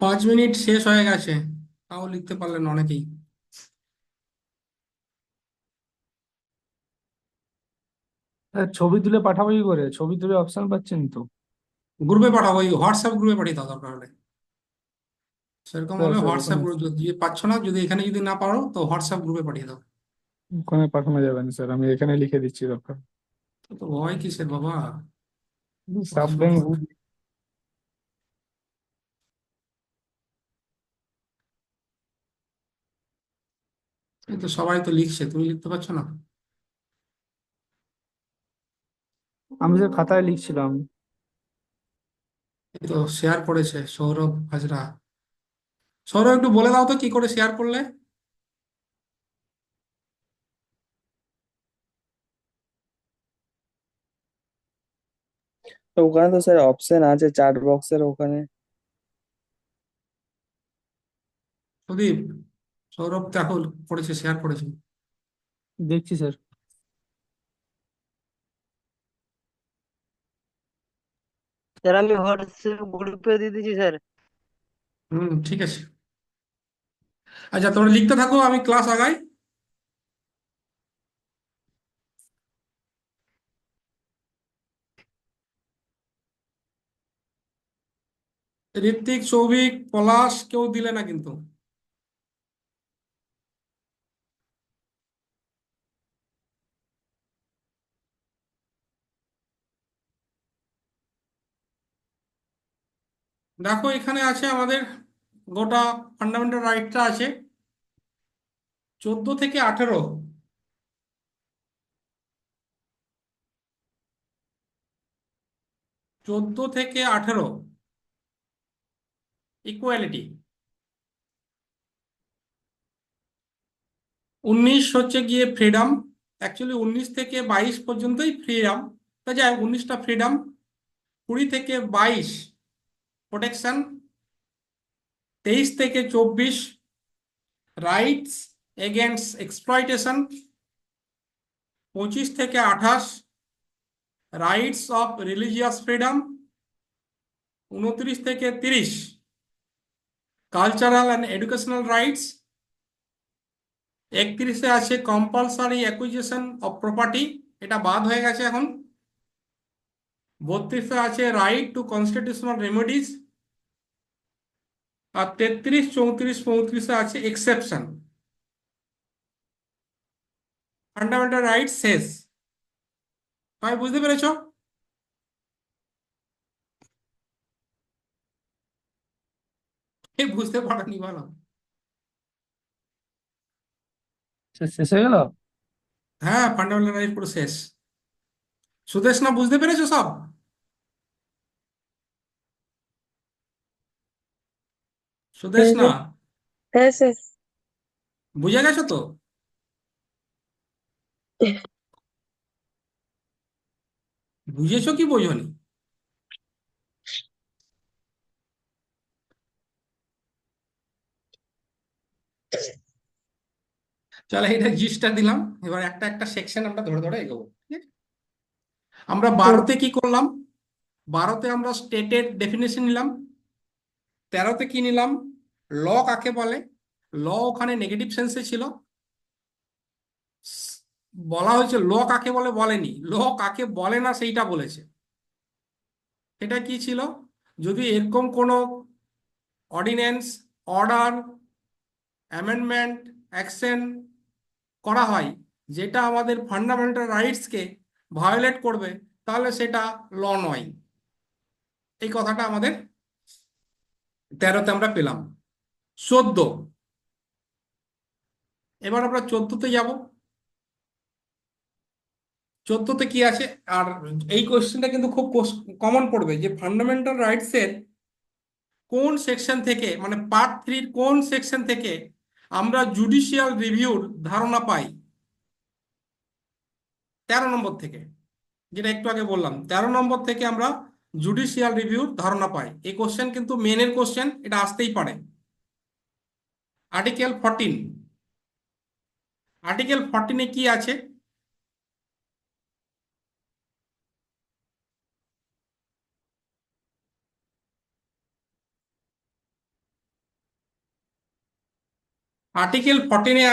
5 মিনিট শেষ হয়ে গেছে, তাও লিখতে পারলেন অনেকেই। ছবি তুলে পাঠাবো কি করে? ছবি তুলে অপশন পাচ্ছেন তো? গ্রুপে পাঠাবো, ওই হোয়াটসঅ্যাপ গ্রুপে পাঠিয়ে দাও দরকার হলে। সেরকম স্যার হলে স্যার হোয়াটসঅ্যাপ ওখানে গ্রুপ, যদি পাচ্ছ না, যদি এখানে যদি না পারো তো হোয়াটসঅ্যাপ গ্রুপে পাঠিয়ে দাও। ওখানে পাঠানো যাবে না স্যার, আমি এখানে লিখে দিচ্ছি দরকার। তো তো ভয় কিসের বাবা, পড়াশোনা সাবধান। করবে। এই তো সবাই তো লিখছে, তুমি লিখতে পারছো না? আমি যে খাতায় লিখছিলাম। এই তো শেয়ার করেছে সৌরভ হাজরা। সৌরভ, একটু বলে দাও তো কি করে শেয়ার করলে। তো ওখানে তো স্যার অপশন আছে চ্যাট বক্সের ওখানে। সুদীপ, সৌরভ দেখো করেছে, শেয়ার করেছে। দেখছি স্যার। স্যার আমি হোয়াটসঅ্যাপ গ্রুপে দিয়ে দিচ্ছি স্যার। হুম, ঠিক আছে। আচ্ছা, তোমরা লিখতে থাকো, আমি ক্লাস আগাই। ঋত্বিক, সৌভিক, পলাশ কেউ দিলে না কিন্তু। দেখো এখানে আছে আমাদের গোটা ফান্ডামেন্টাল রাইটটা আছে 14 থেকে 18। 14 থেকে 18 ইকুয়ালিটি। 19 হচ্ছে গিয়ে ফ্রিডম। অ্যাকচুয়ালি 19 থেকে 22 পর্যন্তই ফ্রিডম। তা যাই হোক, 19টা ফ্রিডম। 20 থেকে 22 প্রোটেকশন। 23 থেকে 24 রাইটস এগেনস্ট এক্সপ্লয়টেশন। 25 থেকে 28 রাইটস অফ রিলিজিয়াস ফ্রিডম। 29 থেকে 30 কালচারাল অ্যান্ড এডুকেশনাল রাইটস। 31-এ আছে কম্পালসারি অ্যাকুইজিশন অফ প্রপার্টি, এটা বাদ হয়ে গেছে এখন। 32-এ আছে রাইট টু কনস্টিটিউশনাল রেমেডিজ। আর 33, 34, 35-এ আছে এক্সেপশন। ফান্ডামেন্টাল রাইটস শেষ। সবাই বুঝতে পেরেছো? এই বুঝতে পারোনি বলো। শেষ হয়ে গেল? হ্যাঁ, ফান্ডামেন্টাল রাইট পুরো শেষ। সুদেশ, না বুঝতে পেরেছো সব? সুদেশ, না হ্যাঁ স্যার। বুঝে গেছো তো? বুঝেছো কি বোঝোনি? চলো, এটা জিস্টটা দিলাম। এবার একটা একটা সেকশন আমরা ধরে ধরে এগোবো, ঠিক আছে? আমরা 12তে কি করলাম? 12তে আমরা স্টেটের ডেফিনেশন নিলাম। 13তে কি নিলাম? ল কাকে বলে। ল ওখানে নেগেটিভ সেন্সে ছিল। বলা হয়েছে ল কাকে বলে, বলেনি ল কাকে বলে না সেইটা বলেছে। এটা কি ছিল? যদি এরকম কোনো অর্ডিন্যান্স, অর্ডার, অ্যামেন্ডমেন্ট, অ্যাকশন করা হয় যেটা আমাদের ফান্ডামেন্টাল রাইটসকে ভায়োলেট করবে, তাহলে সেটা ল নয়। এই কথাটা আমাদের 13তে আমরা পেলাম। 14, এবার আমরা 14তে যাব। 14তে কি আছে? আর এই কোশ্চেনটা কিন্তু খুব কমন পড়বে, যে ফান্ডামেন্টাল রাইটস এর কোন সেকশন থেকে, মানে পার্ট 3-র কোন সেকশন থেকে আমরা জুডিশিয়াল রিভিউর ধারণা পাই। 13 নম্বর থেকে, যেটা একটু আগে বললাম, 13 নম্বর থেকে আমরা জুডিশিয়াল রিভিউর ধারণা পাই। এই কোশ্চেন কিন্তু মেনের কোশ্চেন, এটা আসতেই পারে। আর্টিকেল 14। আর্টিকেল 14-এ কি আছে? আর্টিকেল 14-এ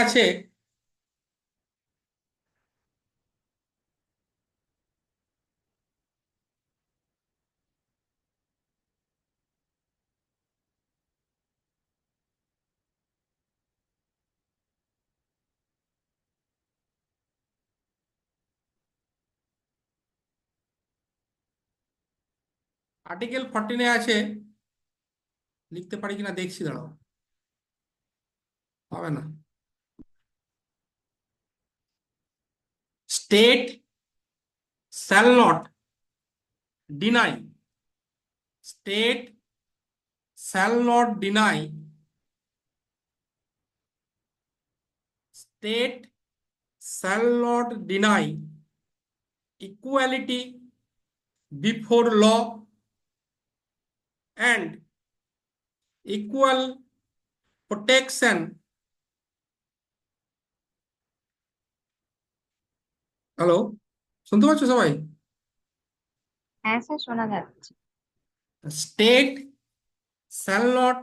আছে লিখতে পারি কিনা দেখছি, দাঁড়াও, হবে না। State shall not deny, state shall not deny, state shall not deny equality before law and equal protection. Hello, শুনতে পাচ্ছ সবাই? হ্যাঁ স্যার, শোনা যাচ্ছে। State shall not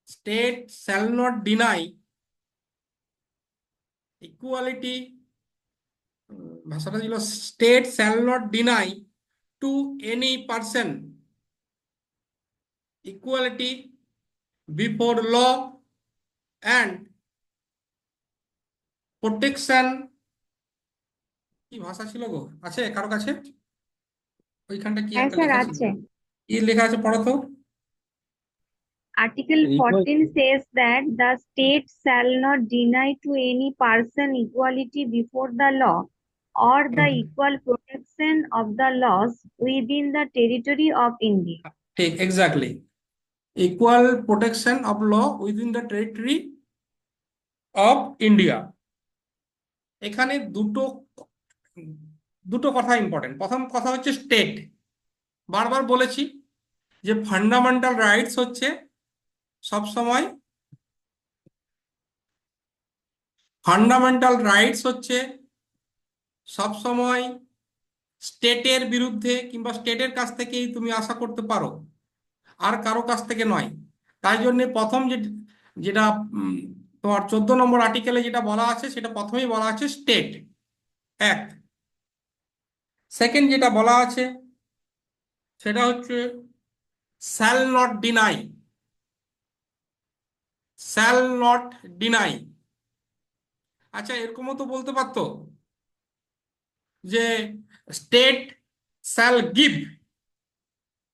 state shall not deny equality, ভাষাটা ছিল state shall not deny to any person equality before law and protection। কি ভাষা ছিল গো, আছে কারো কাছে? ওইখানটা কি হ্যাঁ একটা স্যার লেখা ছিল, আছে। কি লেখা আছে পড়ো তো। Article Equal 14 says that the state shall not deny to any person equality before the law or the equal protection of the laws within the territory of India. ঠিক, exactly, equal protection of law within the territory of India. এখানে দুটো দুটো কথা important. প্রথম কথা হচ্ছে state, বারবার বলেছি যে ফান্ডামেন্টাল রাইটস হচ্ছে সবসময়, ফান্ডামেন্টাল রাইটস হচ্ছে সবসময় স্টেটের বিরুদ্ধে কিংবা স্টেটের কাছ থেকেই তুমি আশা করতে পারো, আর কারো কাছ থেকে নয়। তাই জন্য প্রথম যেটা তোমার 14 নম্বর আর্টিকেলে যেটা বলা আছে সেটা প্রথমেই বলা আছে স্টেট এক। সেকেন্ড যেটা বলা আছে সেটা হচ্ছে shall not deny, shall not deny. আচ্ছা, এরকমও তো বলতে পারতো যে state shall give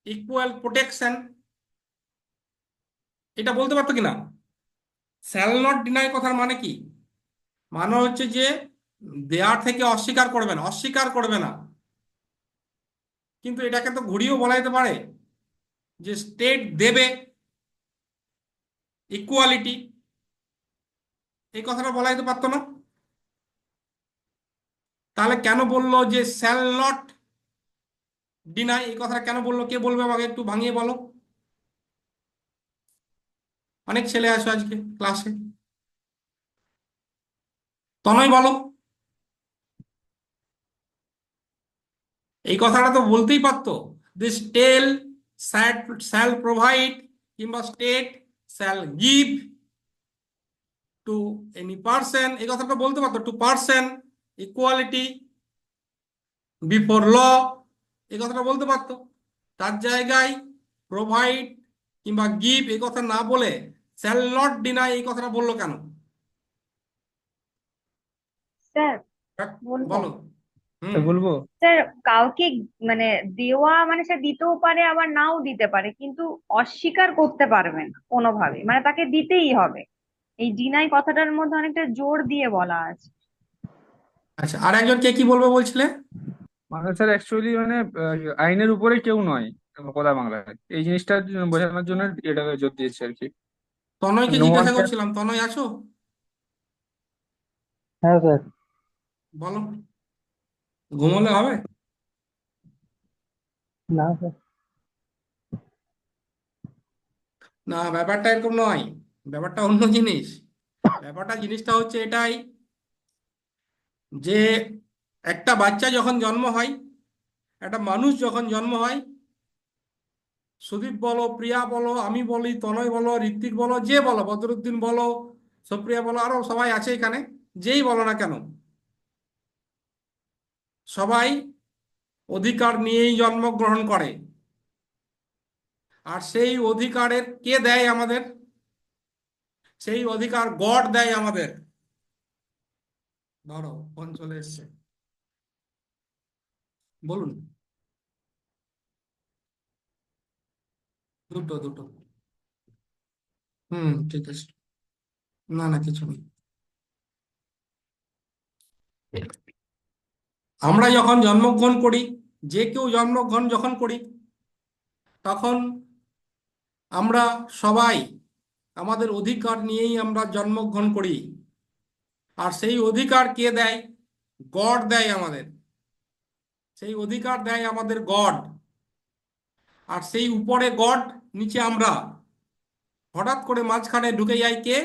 equal protection, এটা বলতে পারতো কিনা? শ্যাল নট ডিনাই কথার মানে কি? মানে হচ্ছে যে দেয়ার থেকে অস্বীকার করবে না, অস্বীকার করবে না। কিন্তু এটাকে তো ঘুরিয়েও বলা যেতে পারে যে স্টেট দেবে ইকুয়ালিটি, এই কথাটা বলা যেতে পারতো না? তাহলে কেন বললো যে শ্যাল নট ডিনাই, এই কথাটা কেন বললো? কে বলবে আমাকে একটু ভাঙিয়ে বলো। অনেক ছেলে আসো আজকে ক্লাসে, তনয় বলো। এই কথাটা তো বলতেই পারতো, দিস টেল শ্যাল প্রোভাইড কিংবা state shall give to any person, এই কথাটা বলতে পারতো, to person equality before law, এই কথাটা বলতে পারতো। তার জায়গায় প্রোভাইড কিংবা গিভ এই কথা না বলে শ্যাল নট ডিনাই এই কথাটা বললো কেন? স্যার বলবো? বলো। হুম। বলবো। স্যার, কাউকে মানে দেওয়া মানে সে দিতেও পারে আবার নাও দিতে পারে, কিন্তু অস্বীকার করতে পারবে না কোনোভাবে, মানে তাকে দিতেই হবে। এই ডিনাই কথাটার মধ্যে অনেকটা জোর দিয়ে বলা আছে। আচ্ছা, আর একজন কে কি বলবে বলছিলে? মানে স্যার অ্যাকচুয়ালি মানে আইনের উপরে কেউ নয় কথা বাংলায়, এই জিনিসটা বোঝানোর জন্য এটাকে জোর দিয়েছে আর কি। তনয়কে নো ওয়ান জিজ্ঞাসা ক্যান। করছিলাম, তনয় আছো? হ্যাঁ স্যার। বলো, ঘুমোলে হবে? না স্যার। না, ব্যাপারটা এরকম নয়, ব্যাপারটা অন্য জিনিস। জিনিসটা হচ্ছে এটাই যে একটা বাচ্চা যখন জন্ম হয়, একটা মানুষ যখন জন্ম হয়, সুদীপ বলো, প্রিয়া বলো, আমি বলি, তনয় বলো, ঋত্বিক বলো, যে বলো, বদরুদ্দিন বলো, সুপ্রিয়া বলো, আরো সবাই আছে এখানে, যেই বলো না কেন, সবাই অধিকার নিয়েই জন্মগ্রহণ করে। আর সেই অধিকারের কে দেয় আমাদের? সেই অধিকার গড দেয় আমাদের। ধরো ফোন চলে এসছে, বলুন। দুটো দুটো। ঠিক আছে। না না, কিছু নেই। আমরা যখন জন্মগ্রহণ করি, যে কেউ জন্মগ্রহণ যখন করি, তখন আমরা সবাই আমাদের অধিকার নিয়েই আমরা জন্মগ্রহণ করি। আর সেই অধিকার কে দেয়? গড দেয় আমাদের। সেই অধিকার দেয় আমাদের গড। আর সেই উপরে গড, নিচে আমরা। হঠাৎ করে মাঝখানে ঢুকে যায় কে?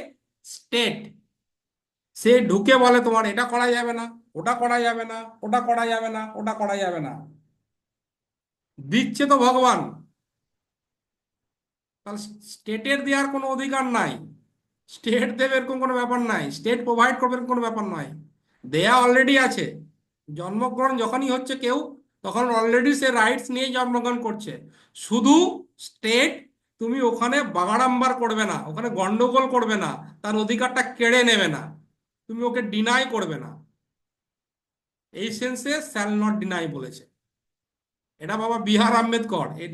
স্টেট। সে ঢুকে বলে তোমার এটা করা যাবে না, ওটা করা যাবে না, ওটা করা যাবে না, ওটা করা যাবে না। দিচ্ছে তো ভগবান। তাহলে স্টেটের দেওয়ার কোনো অধিকার নাই। স্টেট দেবে এরকম কোনো ব্যাপার নাই, স্টেট প্রোভাইড করবে এরকম কোনো ব্যাপার নয়। দেয়া অলরেডি আছে। জন্মগ্রহণ যখনই হচ্ছে কেউ, তখন অলরেডি সে রাইটস নিয়ে জন্মগ্রহণ করছে। শুধু স্টেট, তুমি ওখানে বাগাড়াম্বার করবে না, ওখানে গন্ডগোল করবে না, তার অধিকারটা কেড়ে নেবে না, তুমি ওকে ডিনাই করবে না। এই সেন্সে শ্যাল নট ডিনাই বলেছে। এটা বাবা বিহার আম্বেদকর, এর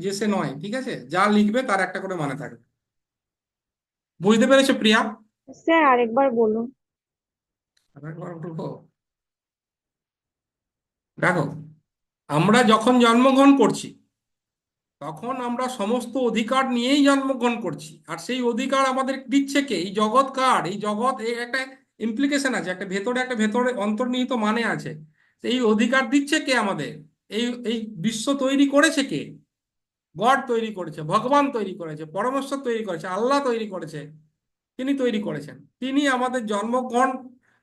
যে সে নয়, ঠিক আছে? যা লিখবে তার একটা করে মানে থাকবে। বুঝতে পেরেছো প্রিয়া? স্যার আরেকবার বলুন। আরেকবার বলবো? দেখো, আমরা যখন জন্মগ্রহণ করছি, তখন আমরা সমস্ত অধিকার নিয়েই জন্মগ্রহণ করছি। আর সেই অধিকার আমাদের দিচ্ছে কে? এই জগৎ কার? এই জগৎ, এই একটা ইমপ্লিকেশন আছে, একটা ভেতরে অন্তর্নিহিত মানে আছে। এই অধিকার দিচ্ছে কে আমাদের? এই এই বিশ্ব তৈরি করেছে কে? গড তৈরি করেছে, ভগবান তৈরি করেছে, পরমেশ্বর তৈরি করেছে, আল্লাহ তৈরি করেছে। তিনি তৈরি করেছেন। তিনি আমাদের জন্মগ্রহণ,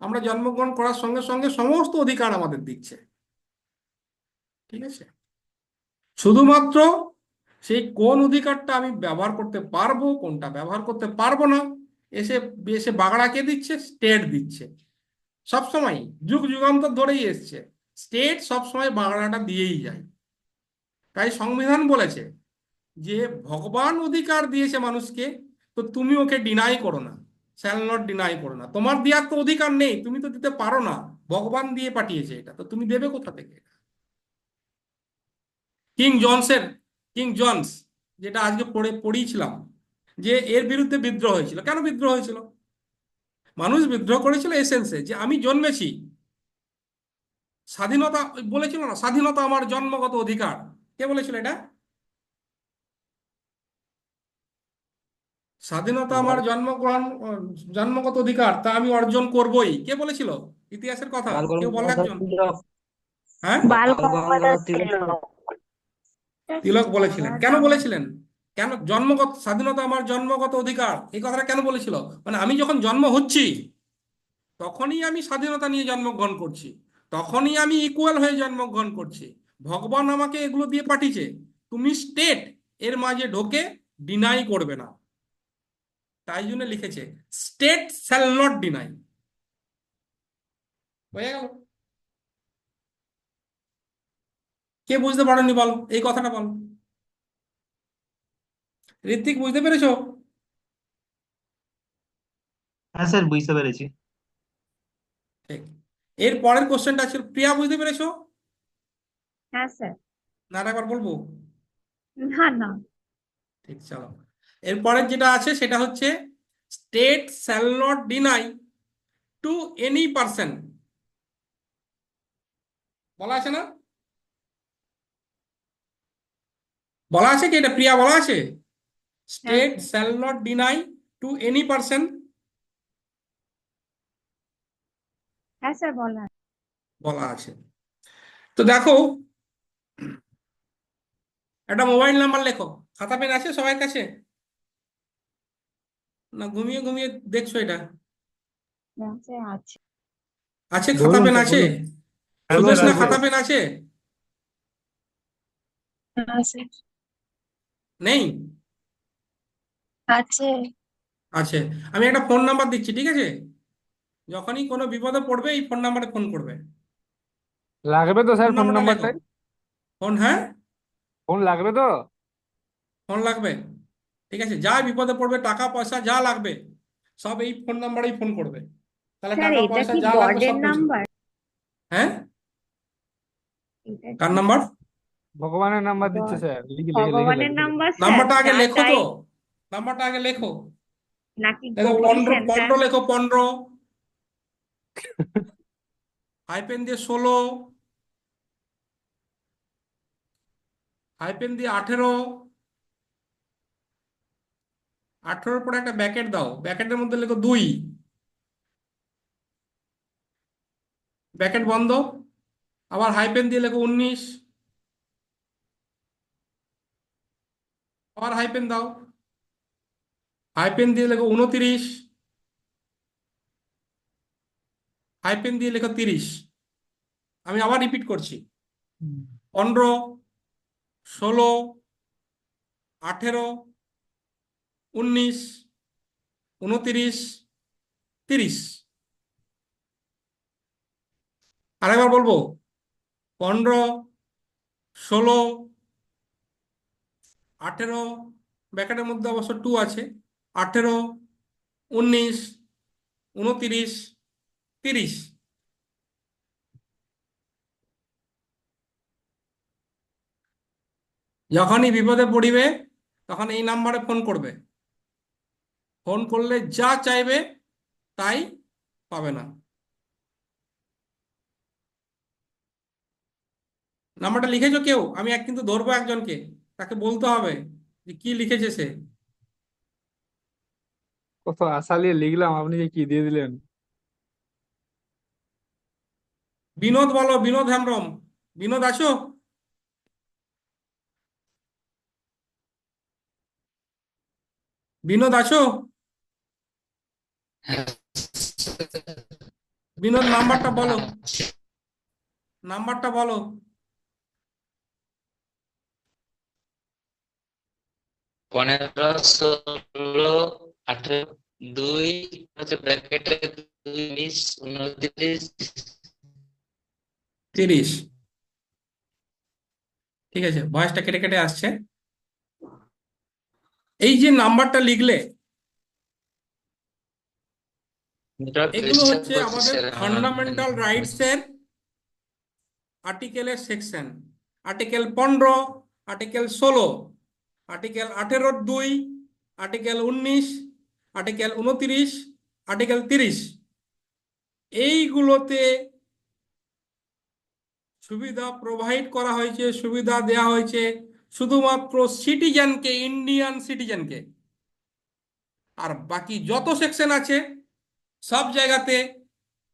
আমরা জন্মগ্রহণ করার সঙ্গে সঙ্গে সমস্ত অধিকার আমাদের দিচ্ছে। ঠিক আছে? শুধুমাত্র সেই কোন অধিকারটা আমি ব্যবহার করতে পারবো, কোনটা ব্যবহার করতে পারবো না, এসে এসে বাগড়া কে দিচ্ছে? স্টেট দিচ্ছে। সবসময়, যুগ যুগান্তর ধরেই এসছে, স্টেট সবসময় বাগড়াটা দিয়েই যায়। তাই সংবিধান বলেছে যে ভগবান অধিকার দিয়েছে মানুষকে, তো তুমি ওকে ডিনাই করো না, শ্যাল নট ডিনাই করো না। তোমার দেওয়ার তো অধিকার নেই, তুমি তো দিতে পারো না, ভগবান দিয়ে পাঠিয়েছে এটা, তো তুমি দেবে কোথা থেকে? কিং জনসের, কিং জনস, যেটা আজকে পড়িয়েছিলাম, যে এর বিরুদ্ধে বিদ্রোহ হয়েছিল। কেন বিদ্রোহ হয়েছিল? মানুষ বিদ্রোহ করেছিল এসেন্সে যে আমি জন্মেছি, স্বাধীনতা, বলেছিল না, স্বাধীনতা আমার জন্মগত অধিকার। কে বলেছিল এটা? স্বাধীনতা আমার জন্মগত অধিকার, তা আমি অর্জন করবই। কে বলেছিল? ইতিহাসের কথা বাল কেউ বলে গঙ্গাধর একজন। তিলক। হ্যাঁ, বাল বাল গঙ্গাধর গঙ্গাধর তিলক। তিলক। তিলক বলেছিলেন। কেন বলেছিলেন? কেন জন্মগত স্বাধীনতা আমার জন্মগত অধিকার, এই কথাটা কেন বলেছিল? মানে আমি যখন জন্ম হচ্ছি, তখনই আমি স্বাধীনতা নিয়ে জন্মগ্রহণ করছি, তখনই আমি ইকুয়াল হয়ে জন্মগ্রহণ করছি। ভগবান আমাকে এগুলো দিয়ে পাঠিয়েছে। তুমি স্টেট এর মাঝে ঢোকে ডিনাই করবে না। তাই জন্য লিখেছে স্টেট শ্যাল নট ডিনাই। হয়ে গেল? কে বুঝতে পারেনি বল, এই কথাটা বল। ঋত্বিক, বুঝতে পেরেছো? হ্যাঁ স্যার, বুঝতে পেরেছি। ঠিক। এর পরের কোশ্চেনটা ছিল, প্রিয়া বুঝতে পেরেছো? হ্যাঁ স্যার। না একবার বলবো? না না। ঠিক, চলো। এরপরের যেটা আছে সেটা হচ্ছে state shall not deny to any person. বলা আছে না? বলা আছে কি এটা প্রিয়া? বলা আছে হ্যাঁ state sir. Shall not deny to any person. হ্যাঁ স্যার বলা। বলা আছে। তো দেখো, একটা মোবাইল নাম্বার লেখো। খাতা পেন আছে সবার কাছে? না ঘুমিয়ে ঘুমিয়ে দেখছো এটা? হ্যাঁ স্যার আছে। আছে, খাতা বলুন পেন স্যার আছে? বলুন। হ্যাঁ স্যার সুদেশ, স্যার না আছে। আছে। খাতা পেন আছে? হ্যাঁ স্যার। নেই? আছে। আছে। আমি একটা ফোন নাম্বার দিচ্ছি, ঠিক আছে? যখনই কোনো বিপদে পড়বে এই ফোন নাম্বারে ফোন করবে। লাগবে তো ফোন স্যার ফোন নাম্বারটা লেখো। নাম্বারটাই? ফোন, হ্যাঁ, ফোন লাগবে তো? ফোন লাগবে। ঠিক আছে, যা বিপদে পড়বে, টাকা পয়সা যা লাগবে সব এই ফোন নাম্বারেই ফোন করবে। তাহলে স্যার টাকা এটা পয়সা কি যা লাগবে গডের সব পৌঁছে দেবে। নাম্বার? হ্যাঁ, এটা কার কি নাম্বার? ভগবানের নাম্বার দিচ্ছে গড, স্যার, লিখে লিখে লিখে ভগবানের লিখে লিখে। Number sir? নাম্বারটা আগে যা লেখো চাই তো, নাম্বারটা আগে লেখো। নাকি দেখো, গৌরী 15, সেন্টার? 15 লেখো, 15, হাইপেন দিয়ে 16, হাইপেন দিয়ে 18, 18-র পরে একটা ব্যাকেট দাও, ব্যাকেটের মধ্যে লেখো 2, ব্যাকেট বন্ধ, আবার হাইপেন দিয়ে লেখো 19, আবার হাইপেন দাও, হাইপেন দিয়ে লেখো 29, হাইপেন দিয়ে লেখো 30। আমি আবার রিপিট করছি, 15, 16, 18, 19, 29, 30। আরেকবার বলবো, 15, 16, 18, ব্যাকেটের মধ্যে অবশ্য 2 আছে, 18, 19, 29, 30। যখনই বিপদে পড়িবে তখন এই নাম্বারে ফোন করবে। ফোন করলে যা চাইবে তাই পাবে না। নাম্বারটা লিখেছো কেউ? আমি কিন্তু ধরবো একজনকে, তাকে বলতে হবে যে কি লিখেছে সে। কত আশা নিয়ে লিখলাম, আপনি যে কি দিয়ে দিলেন। বিনোদ বলো, বিনোদ হেমব্রম। বিনোদ আছো? বিনোদ আছো? বিনোদ, নাম্বারটা বলো, নাম্বারটা বলো। 15, 16, 18, 2 হচ্ছে ব্র্যাকেটে 2, 19, 29, 30। ঠিক আছে, ভয়েসটা কেটে কেটে আসছে। এই যে নাম্বারটা লিখলে, নেটওয়ার্ক এগুলো ডিস্টার্ব হচ্ছে করছে আমাদের স্যার আমার এখানে। ফান্ডামেন্টাল রাইটস এর আর্টিকেলের section. Article 15, article 16, article 18-2, article 19, article 29, article 30। এইগুলোতে সুবিধা প্রোভাইড করা হয়েছে, সুবিধা দেওয়া হয়েছে শুধুমাত্র সিটিজেনকে, ইন্ডিয়ান সিটিজেনকে। আর বাকি যত সেকশন আছে সব জায়গাতে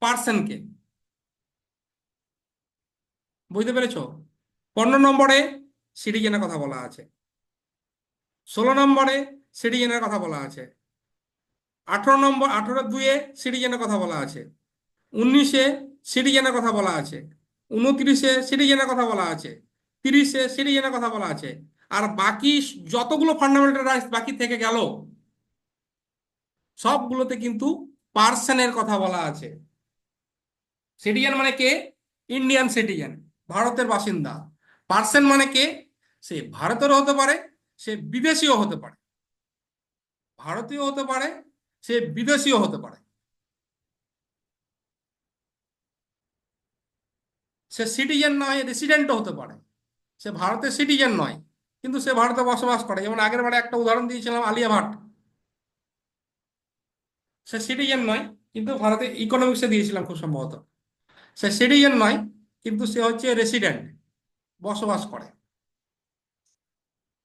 পার্সনকে। বুঝতে পেরেছো? 15 নম্বরে সিটিজেনের কথা বলা আছে, 16 নম্বরে সিটিজেনের কথা বলা আছে, 18 নম্বর, 18-2-এ সিটিজেনের কথা বলা আছে, 19-এ সিটিজেনের কথা বলা আছে, 29-এ সিটিজেনের কথা বলা আছে, 30-এ সিটিজেনের কথা বলা আছে। আর বাকি যতগুলো ফান্ডামেন্টাল রাইটস বাকি থেকে গেল সবগুলোতে কিন্তু পার্সনের কথা বলা আছে। সিটিজেন মানে কে? ইন্ডিয়ান সিটিজেন, ভারতের বাসিন্দা। পার্সন মানে কে? সে ভারতেরও হতে পারে, সে বিদেশিও হতে পারে, ভারতীয় হতে পারে, সে বিদেশিও হতে পারে। সে সিটিজেন নয়, রেসিডেন্টও হতে পারে। সে ভারতের সিটিজেন নয় কিন্তু সে ভারতে বসবাস করে। যেমন আগের বারে একটা উদাহরণ দিয়েছিলাম, আলিয়া ভাট। সে সিটিজেন নয় কিন্তু ভারতে ইকোনমিক্সে দিয়েছিলাম খুব সম্ভবত। সে সিটিজেন নয় কিন্তু সে হচ্ছে রেসিডেন্ট, বসবাস করে।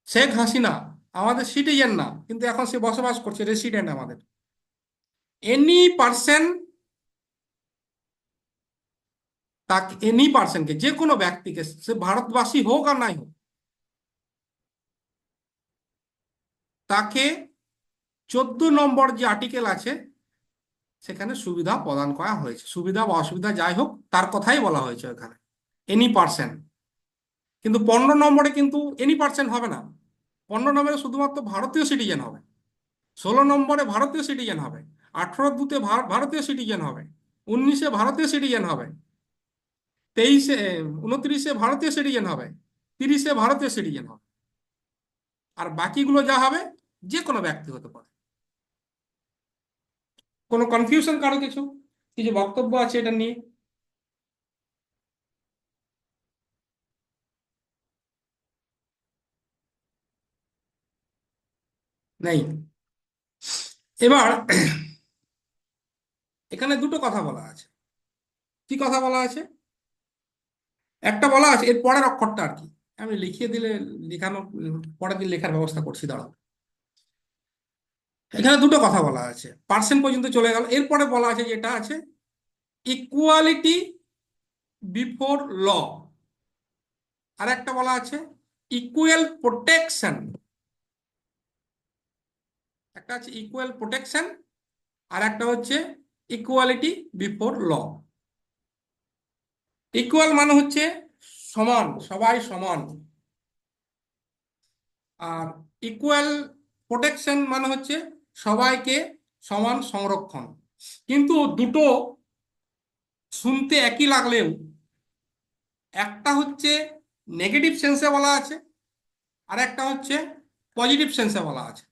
শেখ হাসিনা আমাদের সিটিজেন না কিন্তু এখন সে বসবাস করছে, রেসিডেন্ট আমাদের। এনি পার্সন, তাকে, এনি পার্সনকে, যে কোনো ব্যক্তিকে, সে ভারতবাসী হোক আর নাই হোক, তাকে 14 নম্বর যে আর্টিকেল আছে সেখানে সুবিধা প্রদান করা হয়েছে। সুবিধা বা অসুবিধা যাই হোক তার কথাই বলা হয়েছে ওখানে, এনি পার্সন। কিন্তু 15 নম্বরে কিন্তু এনি পার্সন হবে না, 15 নম্বরে শুধুমাত্র ভারতীয় সিটিজেন হবে, 16 নম্বরে ভারতীয় সিটিজেন হবে, 18 ভারতীয় সিটিজেন হবে, 19-এ ভারতীয় সিটিজেন হবে, 29-এ ভারতীয় সিটিজেন হবে, 30-এ ভারতীয় সিটিজেন হবে, আর বাকিগুলো যা হবে যে কোনো ব্যক্তি হতে পারে। কোনো কনফিউশন কারো কিছু কিছু বক্তব্য আছে এটা নিয়ে? নেই। এবার এখানে দুটো কথা বলা আছে। কি কথা বলা আছে? একটা বলা আছে এর পরের অক্ষরটা আর কি, আমি লিখিয়ে দিলে লেখানো, পরের দিন লেখার ব্যবস্থা করছি, দাঁড়াও। এখানে দুটো কথা বলা আছে, পার্সেন্ট পর্যন্ত চলে গেল। এরপরে বলা আছে যেটা আছে ইকুয়ালিটি বিফোর ল, আর একটা বলা আছে ইকুয়াল প্রোটেকশন। একটা আছে ইকুয়াল প্রোটেকশন, আর একটা হচ্ছে ইকুয়ালিটি বিফোর ল। ইকুয়াল মানে হচ্ছে সমান, সবাই সমান, আর ইকুয়াল প্রোটেকশন মানে হচ্ছে সবাইকে সমান সংরক্ষণ। কিন্তু দুটো শুনতে একই লাগলেও একটা হচ্ছে নেগেটিভ সেন্সে বলা আছে, আর একটা হচ্ছে পজিটিভ সেন্সে বলা আছে।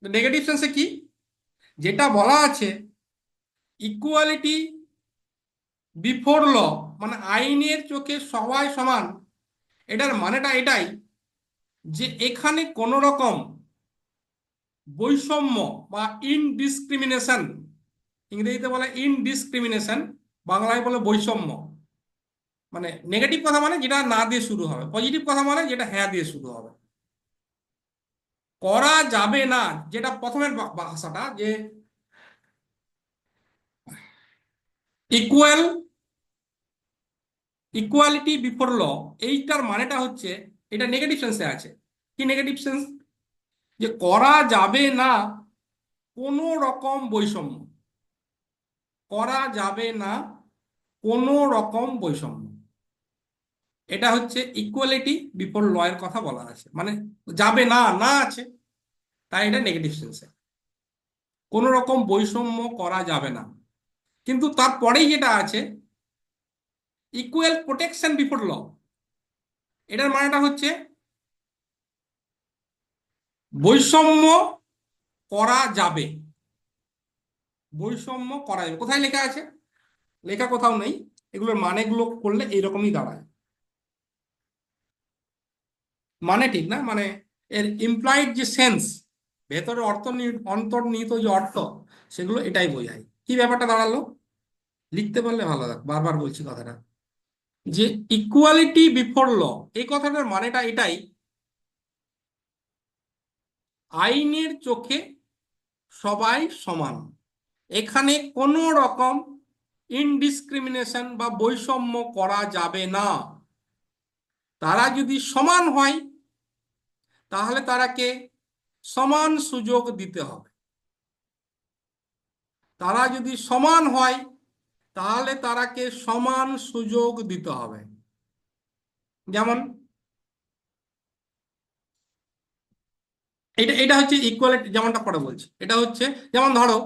নেগেটিভ সেন্সে কি যেটা বলা আছে ইকুয়ালিটি বিফোর ল, মানে আইনের চোখে সবাই সমান, এটার মানেটা এটাই যে এখানে কোন রকম বৈষম্য বা ইনডিসক্রিমিনেশন, ইংরেজিতে বলে ইনডিসক্রিমিনেশন, বাংলায় বলে বৈষম্য। মানে নেগেটিভ কথা মানে যেটা না দিয়ে শুরু হবে, পজিটিভ কথা মানে যেটা হ্যাঁ দিয়ে শুরু হবে। করা যাবে না, যেটা প্রথমের ভাষাটা যে ইকুয়াল ইকুয়ালিটি বিফোর ল, এইটার মানেটা হচ্ছে এটা নেগেটিভ সেন্সে আছে। কি নেগেটিভ সেন্স? যে করা যাবে না কোনো রকম বৈষম্য, করা যাবে না কোনো রকম বৈষম্য। এটা হচ্ছে ইকুয়ালিটি বিফোর ল এর কথা বলা আছে, মানে যাবে না, না আছে, তাই এটা নেগেটিভ সেন্সে, কোনো রকম বৈষম্য করা যাবে না। কিন্তু তারপরেই যেটা আছে ইকুয়াল প্রোটেকশন বিফোর ল, এটার মানেটা হচ্ছে বৈষম্য করা যাবে, বৈষম্য করা যাবে। কোথায় লেখা আছে? লেখা কোথাও নেই, এগুলোর মানেগুলো করলে এইরকমই দাঁড়ায়। মানে ঠিক না, মানে এর ইমপ্লয়েড যে সেন্স, ভেতরে অন্তর্নিহিত যে অর্থ, সেগুলো এটাই বোঝায়। কি ব্যাপারটা দাঁড়ালো? লিখতে পারলে ভালো লাগে, বারবার বলছি কথাটা, যে ইকুয়ালিটি বিফোর ল, এই কথাটার মানেটা এটাই আইনের চোখে সবাই সমান, এখানে কোনো রকম ইনডিসক্রিমিনেশন বা বৈষম্য করা যাবে না। তারা যদি সমান হয় তাহলে তারাকে সমান সুযোগ দিতে হবে। তারা যদি সমান হয় তাহলে তারাকে সমান সুযোগ দিতে হবে। যেমন এটা এটা হচ্ছে ইকুয়ালিটি, যেমনটা পরে বলছি। এটা হচ্ছে যেমন ধরো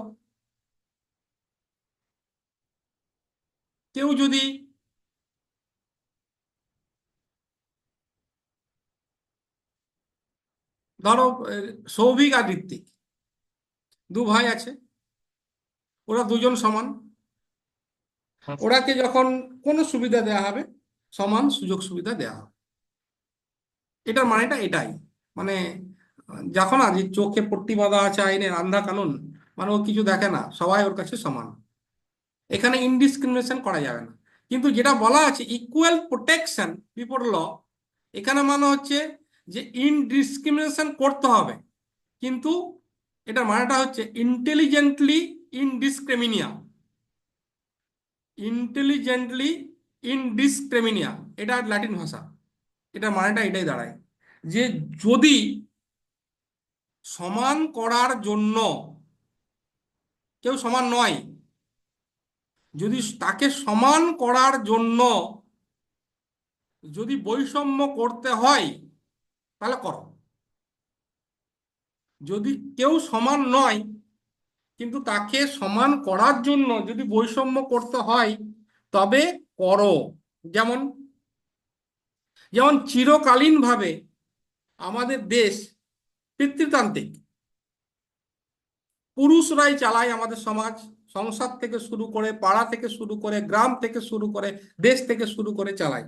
কেউ যদি ধরো সৌভিক আর ঋত্বিক দু ভাই আছে, ওরা দুজন সমান, হ্যাঁ স্যার। ওরাকে যখন কোনো সুবিধা দেওয়া হবে সমান সুযোগ সুবিধা দেওয়া হবে। এটার মানেটা এটাই, মানে যখন আজ চোখে পট্টি বাঁধা আছে আইনের আন্ধা কানুন, মানে ও কিছু দেখে না, সবাই ওর কাছে সমান, এখানে ইনডিসক্রিমিনেশন করা যাবে না। কিন্তু যেটা বলা আছে ইকুয়াল প্রোটেকশন বিফোর ল, এখানে মানে হচ্ছে যে ইনডিসক্রিমিনেশন করতে হবে, কিন্তু এটার মানেটা হচ্ছে ইন্টেলিজেন্টলি ইনডিসক্রিমিনিয়া, ইন্টেলিজেন্টলি ইনডিসক্রিমিনিয়া, এটা ল্যাটিন ভাষা। এটার মানেটা এটাই দাঁড়ায় যে যদি সমান করার জন্য কেউ সমান নয়, যদি তাকে সমান করার জন্য যদি বৈষম্য করতে হয় তাহলে করো। যদি কেউ সমান নয় কিন্তু তাকে সমান করার জন্য যদি বৈষম্য করতে হয় তবে করো। যেমন যেমন চিরকালীনভাবে আমাদের দেশ পিতৃতান্ত্রিক, পুরুষরাই চালায় আমাদের সমাজ, সংসার থেকে শুরু করে, পাড়া থেকে শুরু করে, গ্রাম থেকে শুরু করে, দেশ থেকে শুরু করে চালায়।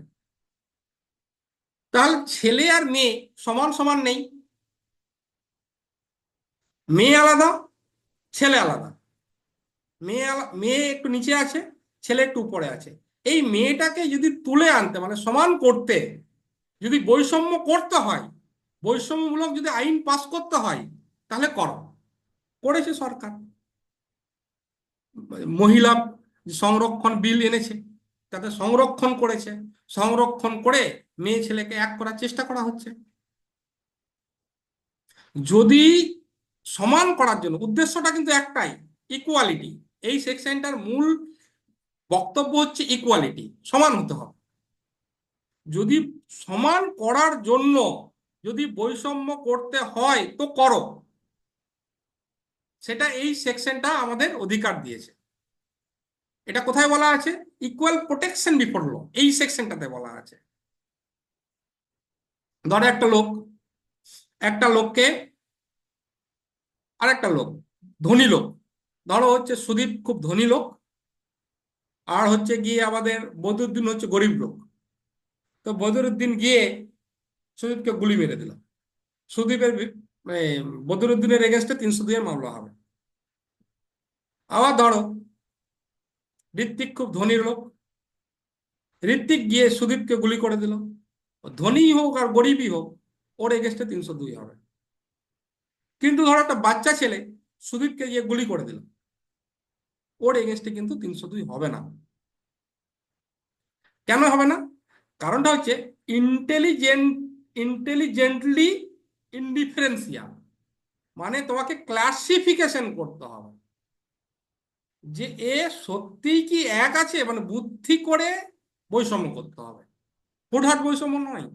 তাহলে ছেলে আর মেয়ে সমান সমান নেই, মেয়ে আলাদা ছেলে আলাদা, মেয়ে একটু নিচে আছে, ছেলে একটু উপরে আছে। এই মেয়েটাকে যদি তুলে আনতে মানে সমান করতে, যদি বৈষম্য করতে হয়, বৈষম্যমূলক যদি আইন পাস করতে হয়, তাহলে করো। করেছে সরকার, মহিলা সংরক্ষণ বিল এনেছে, তাতে সংরক্ষণ করেছে, সংরক্ষণ করে মেয়ে ছেলেকে এক করার চেষ্টা করা হচ্ছে। যদি সমান করার জন্য, উদ্দেশ্যটা কিন্তু একটাই, ইকুয়ালিটি। এই সেকশনটার মূল বক্তব্য হচ্ছে ইকুয়ালিটি, সমান হতে হবে। যদি সমান করার জন্য যদি বৈষম্য করতে হয় তো করো, সেটা এই সেকশনটা আমাদের অধিকার দিয়েছে। এটা কোথায় বলা আছে? ইকুয়াল প্রোটেকশন বিফোর ল, এই সেকশনটাতে বলা আছে। ধরো একটা লোককে আরেকটা লোক, ধনী লোক, ধরো হচ্ছে সুদীপ খুব ধনী লোক, আর হচ্ছে গিয়ে আমাদের বদরুদ্দিন হচ্ছে গরিব লোক। তো বদরুদ্দিন গিয়ে সুদীপকে গুলি মেরে দিল। সুদীপের বদরুদ্দিনের এগেনস্টে 302 এর মামলা হবে। আবার ধরো ঋত্বিক খুব ধনী লোক, ঋত্বিক গিয়ে সুদীপকে গুলি করে দিল। ধনী হোক আর গরিবই হোক, ওর এগেনস্টে 302 হবে। কিন্তু ধরো একটা বাচ্চা ছেলে সুদীপকে গিয়ে গুলি করে দিল, ওর এগেনস্টে কিন্তু 302 হবে না। কেন হবে না? কারণটা হচ্ছে ইন্টেলিজেন্টলি ইনডিফারেন্সিয়া, মানে তোমাকে ক্লাসিফিকেশন করতে হবে যে এ সত্যিই কি এক আছে, মানে বুদ্ধি করে বৈষম্য করতে হবে, হুটহাট বৈষম্য নয়,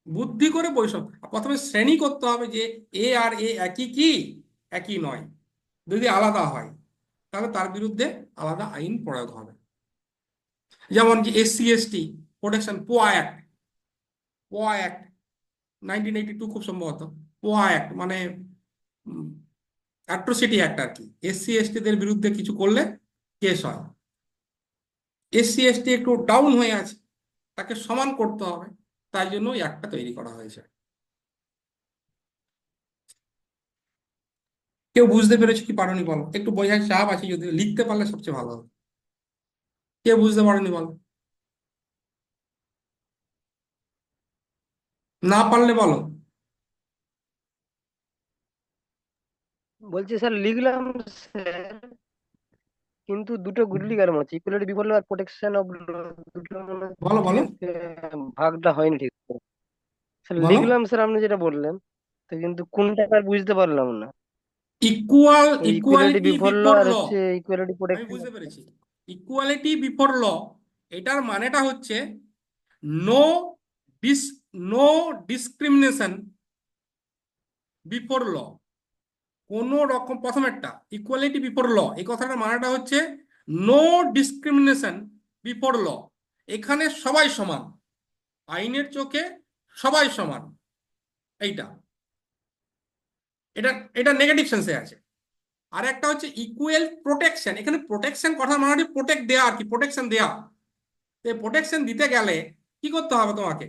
বুদ্ধি করে বৈষম্য। প্রথমে শ্রেণী করতে হবে যে এ আর এ একই কি একই নয়, যদি আলাদা হয় তাহলে তার বিরুদ্ধে আলাদা আইন প্রয়োগ হবে। যেমন যে SC/ST প্রোটেকশন, পোয়া অ্যাক্ট 1982 খুব সম্ভবত। পোয়া অ্যাক্ট মানে অ্যাট্রোসিটি অ্যাক্ট আর কি। SC/ST দের বিরুদ্ধে কিছু করলে কেস হয়। SC/ST একটু ডাউন হয়ে আছে, তাকে সমান করতে হবে, তাই জন্য ওই অ্যাক্টটা তৈরি করা হয়েছে। কেউ বুঝতে পেরেছো কি পারোনি বলো? একটু বোঝার চাপ আছে, যদি লিখতে পারলে সবচেয়ে ভালো হতো। কে বুঝতে পারোনি বলো, না পারলে বলো। বলছি স্যার লিখলাম স্যার, কিন্তু দুটো গুলি কার মনে হচ্ছে, ইকুয়ালিটি বিফোর ল আর প্রোটেকশন অফ ল, দুটো মনে বলো বলো হচ্ছে ভাগটা হয়নি ঠিক করে। স্যার বলো। লিখলাম স্যার আপনি যেটা বললেন, তো কিন্তু কোনটা আর বুঝতে পারলাম না। ওই equality equality before law before আর ল, হচ্ছে ইকুয়ালিটি আমি প্রোটেকশন। বুঝতে পেরেছি। ইকুয়ালিটি বিফোর ল, এটার মানেটা হচ্ছে no dis no discrimination before law. কোন রকম, প্রথম একটা ইকুয়ালিটি বিফোর ল, এই কথাটার মানেটা হচ্ছে নো ডিসক্রিমিনেশন বিফোর ল। এখানে সবাই সমান, আইনের চোখে সবাই সমান। এইটা এটা এটা নেগেটিভ সেন্সে আছে। আর একটা হচ্ছে ইকুয়াল প্রোটেকশন, এখানে প্রোটেকশন কথা মানে প্রোটেক্ট দেয়া আর কি, প্রোটেকশন দেয়া। প্রোটেকশন দিতে গেলে কি করতে হবে? তোমাকে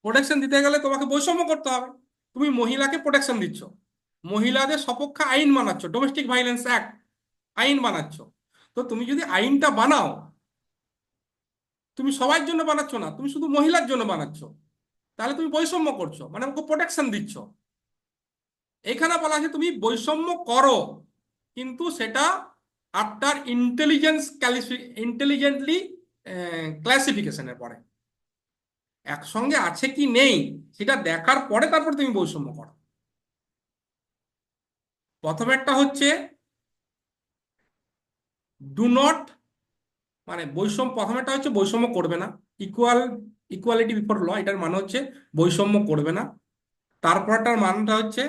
প্রোটেকশন দিতে গেলে তোমাকে বৈষম্য করতে হবে। তুমি মহিলাকে প্রোটেকশন দিচ্ছ, মহিলাদের সপক্ষে আইন বানাচ্ছ, ডোমেস্টিক ভাইলেন্স অ্যাক্ট আইন বানাচ্ছ। তো তুমি যদি আইনটা বানাও, তুমি সবার জন্য বানাচ্ছ না, তুমি শুধু মহিলার জন্য বানাচ্ছ, তাহলে তুমি বৈষম্য করছো, মানে ওকে প্রোটেকশন দিচ্ছ। এখানে বলা আছে তুমি বৈষম্য করো, কিন্তু সেটা আফটার ইন্টেলিজেন্টলি ক্লাসিফিকেশনের পরে, একসঙ্গে আছে কি নেই সেটা দেখার পরে তারপর তুমি বৈষম্য করো। প্রথম একটা হচ্ছে ডু নট, মানে বৈষম্য, প্রথম একটা হচ্ছে বৈষম্য করবে না, ইকুয়ালিটি বিফোর ল, এটার মানে হচ্ছে বৈষম্য করবে না। তারপরটার মানটা হচ্ছে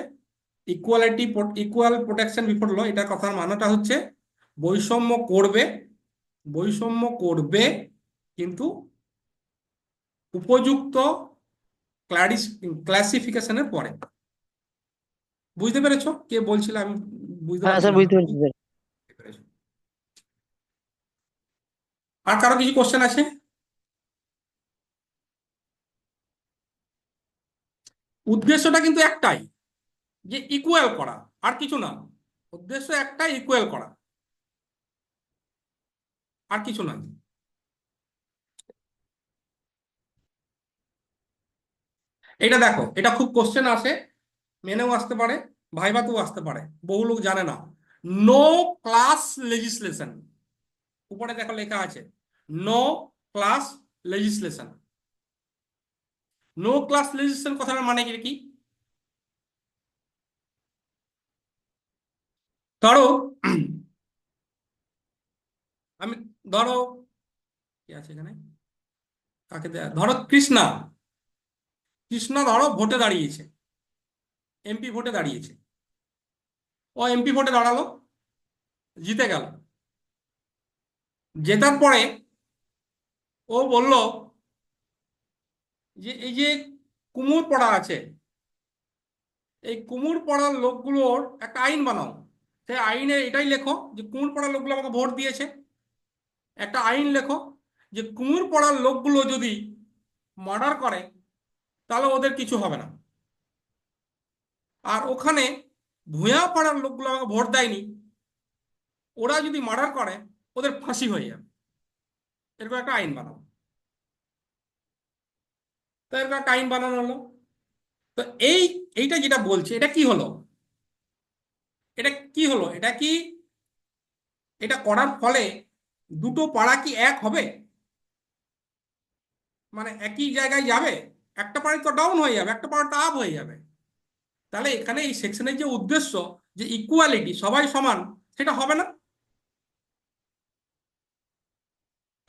ইকুয়াল প্রোটেকশন বিফোর ল, এটার কথার মানেটা হচ্ছে বৈষম্য করবে, বৈষম্য করবে, কিন্তু উপযুক্ত ক্লাসিফিকেশনের পরে। বুঝতে পেরেছো কে বলছিল? আমি বুঝতে হ্যাঁ স্যার, পারছিলাম না। বুঝতে পারছি স্যার। বুঝতে পেরেছো? আর কারো কিছু কোশ্চেন আছে? উদ্দেশ্যটা কিন্তু একটাই, যে ইকুয়াল করা, আর কিছু না। উদ্দেশ্য একটাই, ইকুয়াল করা, আর কিছু নয়। এটা দেখো, এটা খুব কোশ্চেন আসে, মেনেও আসতে পারে, ভাইভাতেও আসতে পারে, বহু লোক জানে না। নো ক্লাস লেজিসলেশন, উপরে দেখো লেখা আছে no class legislation. No class legislation কথাটার মানে কি? ধরো আমি, ধরো কি আছে এখানে, কাকে দেয়া, ধরো কৃষ্ণা, কৃষ্ণা ধরো ভোটে দাঁড়িয়েছে, এমপি ভোটে দাঁড়িয়েছে, ও এমপি ভোটে দাঁড়ালো, জিতে গেল। জেতার পরে ও বলল যে এই যে কুমোর পড়া আছে, এই কুমোর পড়ার লোকগুলোর একটা আইন বানাও। সেই আইনে এটাই লেখো যে কুমোর পড়ার লোকগুলো আমাকে ভোট দিয়েছে, একটা আইন লেখো যে কুমোর পড়ার লোকগুলো যদি মার্ডার করে তাহলে ওদের কিছু হবে না। আর ওখানে ভূঁয়া পাড়ার লোকগুলো আমাকে ভোট দেয়নি, ওরা যদি মার্ডার করে ওদের ফাঁসি হয়ে যাবে। এরকম একটা আইন বানাও। তো এরকম একটা আইন বানানো হলো। তো এইটা যেটা বলছে, এটা কি হলো? এটা কি হলো? এটা কি, এটা করার ফলে দুটো পাড়া কি এক হবে? মানে একই জায়গায় যাবে? একটা পাড়া তো ডাউন হয়ে যাবে, একটা পাড়া আপ হয়ে যাবে। তাহলে এখানে এই সেকশনের যে উদ্দেশ্য, যে ইকুয়ালিটি, সবাই সমান, সেটা হবে না।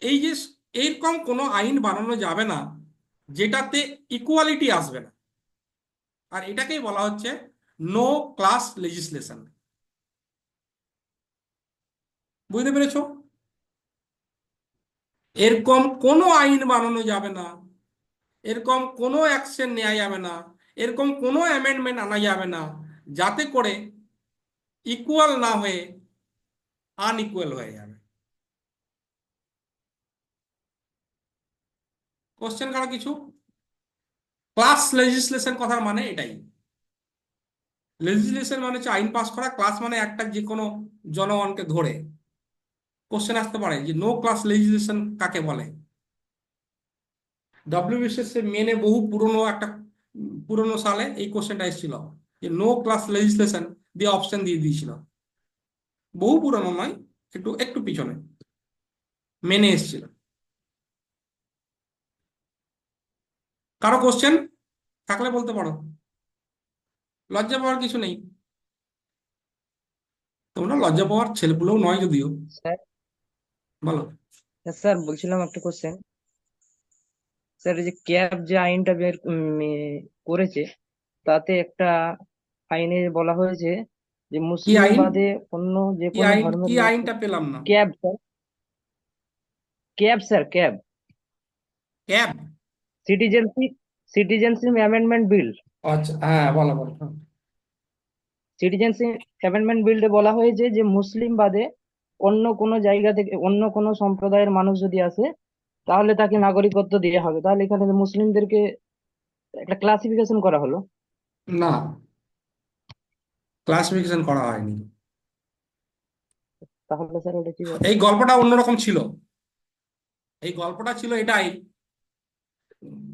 এই যে এইরকম কোনো আইন বানানো যাবে না যেটাতে ইকুয়ালিটি আসবে না। আর এটাকেই বলা হচ্ছে নো ক্লাস লেজিসলেশন। বুঝতে পেরেছো? এরকম কোনো আইন বানানো যাবে না, এরকম কোনো অ্যাকশন নেওয়া যাবে না, এরকম কোনো অ্যামেন্ডমেন্ট আনা যাবে না যাতে করে ইকুয়াল না হয়ে আনইকুয়াল হয়ে যাবে। কোশ্চেন কারো কিছু? ক্লাস লেজিসলেশন কথার মানে এটাই। লেজিসলেশন মানে হচ্ছে আইন পাস করা, ক্লাস মানে একটা যে কোনো জনগণকে ধরে। কোশ্চেন আসতে পারে যে নো ক্লাস লেজিসলেশন কাকে বলে। ডব্লিউবিসিএস মেনে বহু পুরনো একটা, পুরনো সালে এই কোশ্চেনটা এসেছিল যে নো ক্লাস লেজিসলেশন দিয়ে অপশন দিয়ে দিয়েছিল। বহু পুরনো নয়, একটু একটু পিছনে মেনে এসেছিল। কারো কোশ্চেন থাকলে বলতে পারো, লজ্জা পাওয়ার কিছু নেই। তোমরা লজ্জা পাওয়ার ছেলেপুলেও নয় যদিও। স্যার, বলো। স্যার বলছিলাম একটা কোশ্চেন। স্যার, এই যে ক্যাব যে আইনটা বের করেছে, তাতে একটা আইনে বলা হয়েছে যে কি মুসলিম আইন? বাদে অন্য যে কি কোনো আইন? কি ধর্মের লোক। আইনটা পেলাম না। Cab sir, cab sir, cab cab? Citizenship, citizenship amendment bill. আচ্ছা, হ্যাঁ বলো বলো। সিটিজেনশিপ অ্যামেন্ডমেন্ট বিলটা বলা হয়েছে যে মুসলিম বাদে অন্য কোনো জায়গা থেকে অন্য কোনো সম্প্রদায়ের মানুষ যদি আসে তাহলে তাকে নাগরিকত্ব দেওয়া হবে। তাহলে এখানে যে মুসলিমদেরকে একটা ক্লাসিফিকেশন করা হলো। না, ক্লাসিফিকেশন করা হয়নি। তাহলে স্যার ওটা কি বলে? এই গল্পটা অন্যরকম ছিল। এই গল্পটা ছিল এটাই,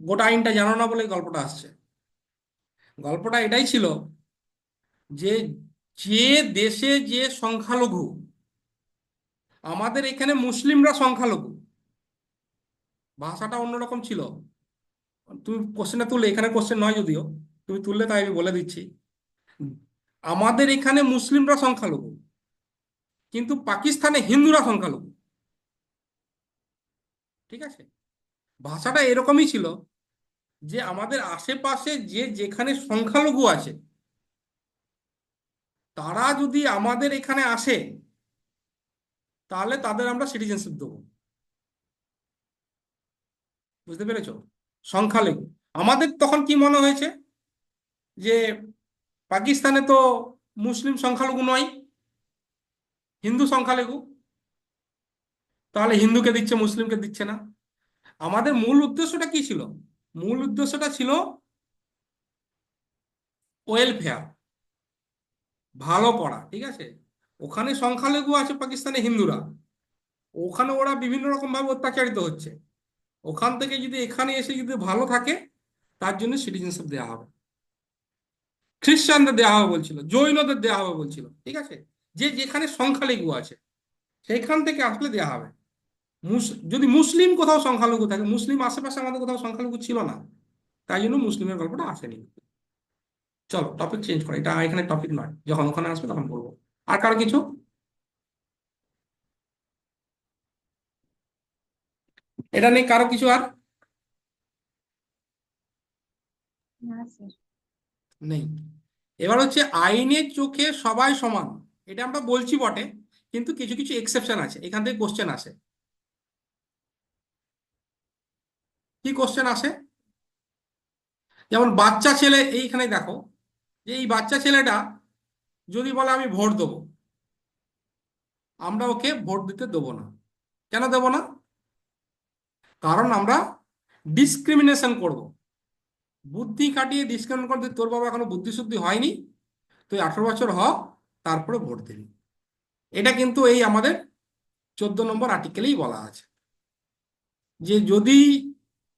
গোটা আইনটা জানো না বলে এই গল্পটা আসছে। গল্পটা এটাই ছিল যে যে দেশে যে সংখ্যালঘু, আমাদের এখানে মুসলিমরা সংখ্যালঘু, ভাষাটা অন্যরকম ছিল। তুমি কোশ্চেনটা তুললে, এখানে কোশ্চেন নয় যদিও, তুমি তুললে তাই আমি বলে দিচ্ছি। আমাদের এখানে মুসলিমরা সংখ্যালঘু, কিন্তু পাকিস্তানে হিন্দুরা সংখ্যালঘু। ঠিক আছে? ভাষাটা এরকমই ছিল যে আমাদের আশেপাশে যে যেখানে সংখ্যালঘু আছে তারা যদি আমাদের এখানে আসে তাহলে তাদের আমরা সিটিজেনশিপ দেবো। বুঝতে পেরেছো? সংখ্যালঘু আমাদের তখন কি মনে হয়েছে যে পাকিস্তানে তো মুসলিম সংখ্যালঘু নয়, হিন্দু সংখ্যালঘু, তাহলে হিন্দুকে দিচ্ছে মুসলিমকে দিচ্ছে না। আমাদের মূল উদ্দেশ্যটা কি ছিল? মূল উদ্দেশ্যটা ছিল ওয়েলফেয়ার, ভালো করা, ঠিক আছে? ওখানে সংখ্যালঘু আছে পাকিস্তানে হিন্দুরা, ওখানে ওরা বিভিন্ন রকম ভাবে অত্যাচারিত হচ্ছে, ওখান থেকে যদি এখানে এসে যদি ভালো থাকে তার জন্য সিটিজেনশিপ দেওয়া হবে। খ্রিস্টানদের দেওয়া হবে বলছিল, জৈনদের দেওয়া হবে বলছিল, ঠিক আছে? যে যেখানে সংখ্যালঘু আছে সেখান থেকে আসলে দেওয়া হবে। যদি মুসলিম কোথাও সংখ্যালঘু থাকে, মুসলিম আশেপাশে আমাদের কোথাও সংখ্যালঘু ছিল না, তাই জন্য মুসলিমের গল্পটা আসেনি। চলো টপিক চেঞ্জ করি, এটা এখানে টপিক নয়, যখন ওখানে আসবে তখন বলবো। আর কারো কিছু? এটা নেই কারো কিছু আর না স্যার। নেই। এবার হচ্ছে আইনের চোখে সবাই সমান, এটা আমরা বলছি বটে, কিন্তু কিছু কিছু এক্সেপশন আছে, এখান থেকে কোশ্চেন আসে। কি কোশ্চেন আসে? যেমন বাচ্চা ছেলে, এইখানে দেখো যে এই বাচ্চা ছেলেটা যদি বলে আমি ভোট দেবো, আমরা ওকে ভোট দিতে দেবো না। কেন দেবো না? কারণ আমরা ডিসক্রিমিনেশন করব, বুদ্ধি খাটিয়ে ডিসক্রিমিনেশন করতে, তোর বাবা এখনো বুদ্ধি শুদ্ধি হয়নি, তুই 18 বছর হ, তারপরে ভোট দিবি। এটা কিন্তু এই আমাদের 14 নম্বর আর্টিকেলেই বলা আছে যে যদি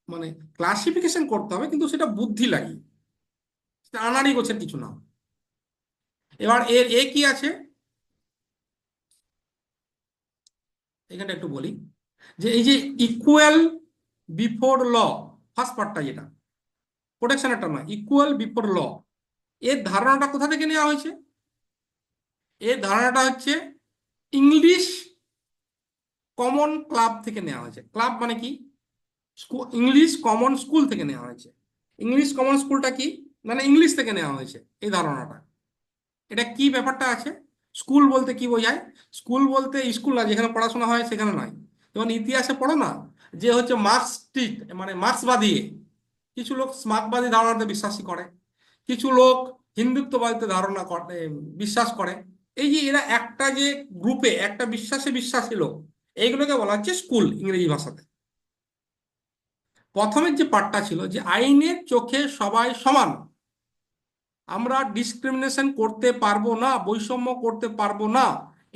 মানে ক্লাসিফিকেশন করতে হবে, কিন্তু সেটা বুদ্ধি লাগিয়ে, সেটা আনাড়ি গোছের কিছু না। এবার এর এ কি আছে এখানটা একটু বলি, যে এই যে ইকুয়াল বিফোর ল, ফার্স্ট পার্টটা যেটা প্রোটেকশনেরটা নয়, ইকুয়াল বিফোর ল, এর ধারণাটা কোথা থেকে নেওয়া হয়েছে? এর ধারণাটা হচ্ছে ইংলিশ কমন ক্লাব থেকে নেওয়া হয়েছে। ক্লাব মানে কি? ইংলিশ কমন স্কুল থেকে নেওয়া হয়েছে। ইংলিশ কমন স্কুলটা কি? মানে ইংলিশ থেকে নেওয়া হয়েছে এই ধারণাটা। এটা কি ব্যাপারটা আছে? স্কুল বলতে কি বোঝায়? স্কুল বলতে স্কুল না যেখানে পড়াশোনা হয় সেখানে নয়। যেমন ইতিহাসে পড়ো না যে হচ্ছে মার্কসিস্ট মানে মার্ক্সবাদী, কিছু লোক স্মার্টবাদী ধারণাতে বিশ্বাসী করে, কিছু লোক হিন্দুত্ববাদীতে ধারণা করে, বিশ্বাস করে। এই যে এরা একটা যে গ্রুপে একটা বিশ্বাসে বিশ্বাসী লোক, এইগুলোকে বলা হচ্ছে স্কুল ইংরেজি ভাষাতে। প্রথমের যে পার্টটা ছিল যে আইনের চোখে সবাই সমান, আমরা ডিসক্রিমিনেশন করতে পারবো না, বৈষম্য করতে পারবো না,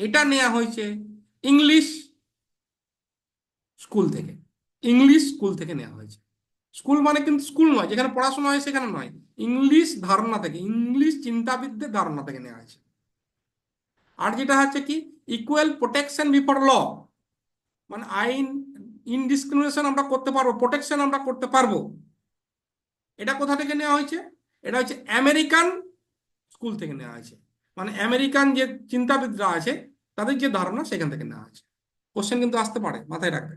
এটা নেওয়া হয়েছে ইংলিশ স্কুল থেকে। ইংলিশ স্কুল থেকে নেওয়া হয়েছে। স্কুল মানে কিন্তু স্কুল নয় যেখানে পড়াশোনা হয় সেখানে নয়, ইংলিশ ধারণা থেকে, ইংলিশ চিন্তাবিদদের ধারণা থেকে নেওয়া হয়েছে। আর যেটা হচ্ছে কি ইকুয়াল প্রোটেকশন বিফোর ল, মানে আইন ইনডিসক্রিমিনেশন আমরা করতে পারবো, প্রোটেকশন আমরা করতে পারবো, এটা কোথা থেকে নেওয়া হয়েছে? এটা হচ্ছে আমেরিকান স্কুল থেকে নেওয়া হয়েছে, মানে আমেরিকান যে চিন্তাবিদরা আছে তাদের যে ধারণা সেখান থেকে নেওয়া হয়েছে। কোশ্চেন কিন্তু আসতে পারে, মাথায় রাখবে।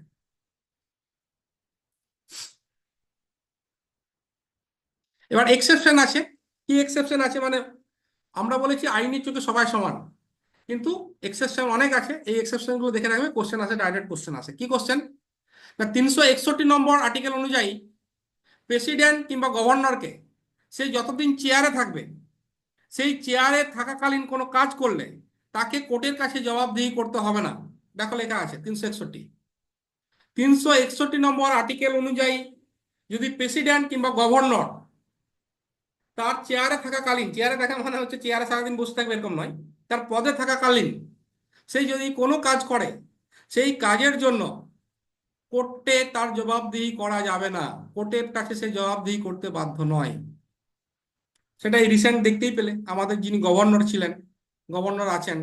এবার এক্সেপশন আছে। কি এক্সেপশন আছে? মানে আমরা বলেছি আইনের চোখে সবাই সমান, কিন্তু এক্সেপশন অনেক আছে। এই এক্সেপশন গুলো দেখে রাখবে, কোশ্চেন আসে, ডাইরেক্ট কোশ্চেন আসে। কি কোশ্চেন? না 361 নম্বর আর্টিকেল অনুযায়ী প্রেসিডেন্ট কিংবা গভর্নরকে সে যতদিন চেয়ারে থাকবে, সেই চেয়ারে থাকাকালীন কোনো কাজ করলে তাকে কোর্টের কাছে জবাবদিহি করতে হবে না। দেখো লেখা আছে 361। 361 নম্বর আর্টিকেল অনুযায়ী যদি প্রেসিডেন্ট কিংবা গভর্নর তার চেয়ারে থাকাকালীন, চেয়ারে থাকা মানে হচ্ছে চেয়ারে সারাদিন বসে থাকবে এরকম নয়, তার পদে থাকাকালীন সেই যদি কোনো কাজ করে, সেই কাজের জন্য কোর্টে তার জবাবদিহি করা যাবে না, কোর্টের কাছে সে জবাবদিহি করতে বাধ্য নয়। সেটাই রিসেন্ট দেখতেই পেলে, আমাদের যিনি গভর্নর ছিলেন, গভর্নর আছেন,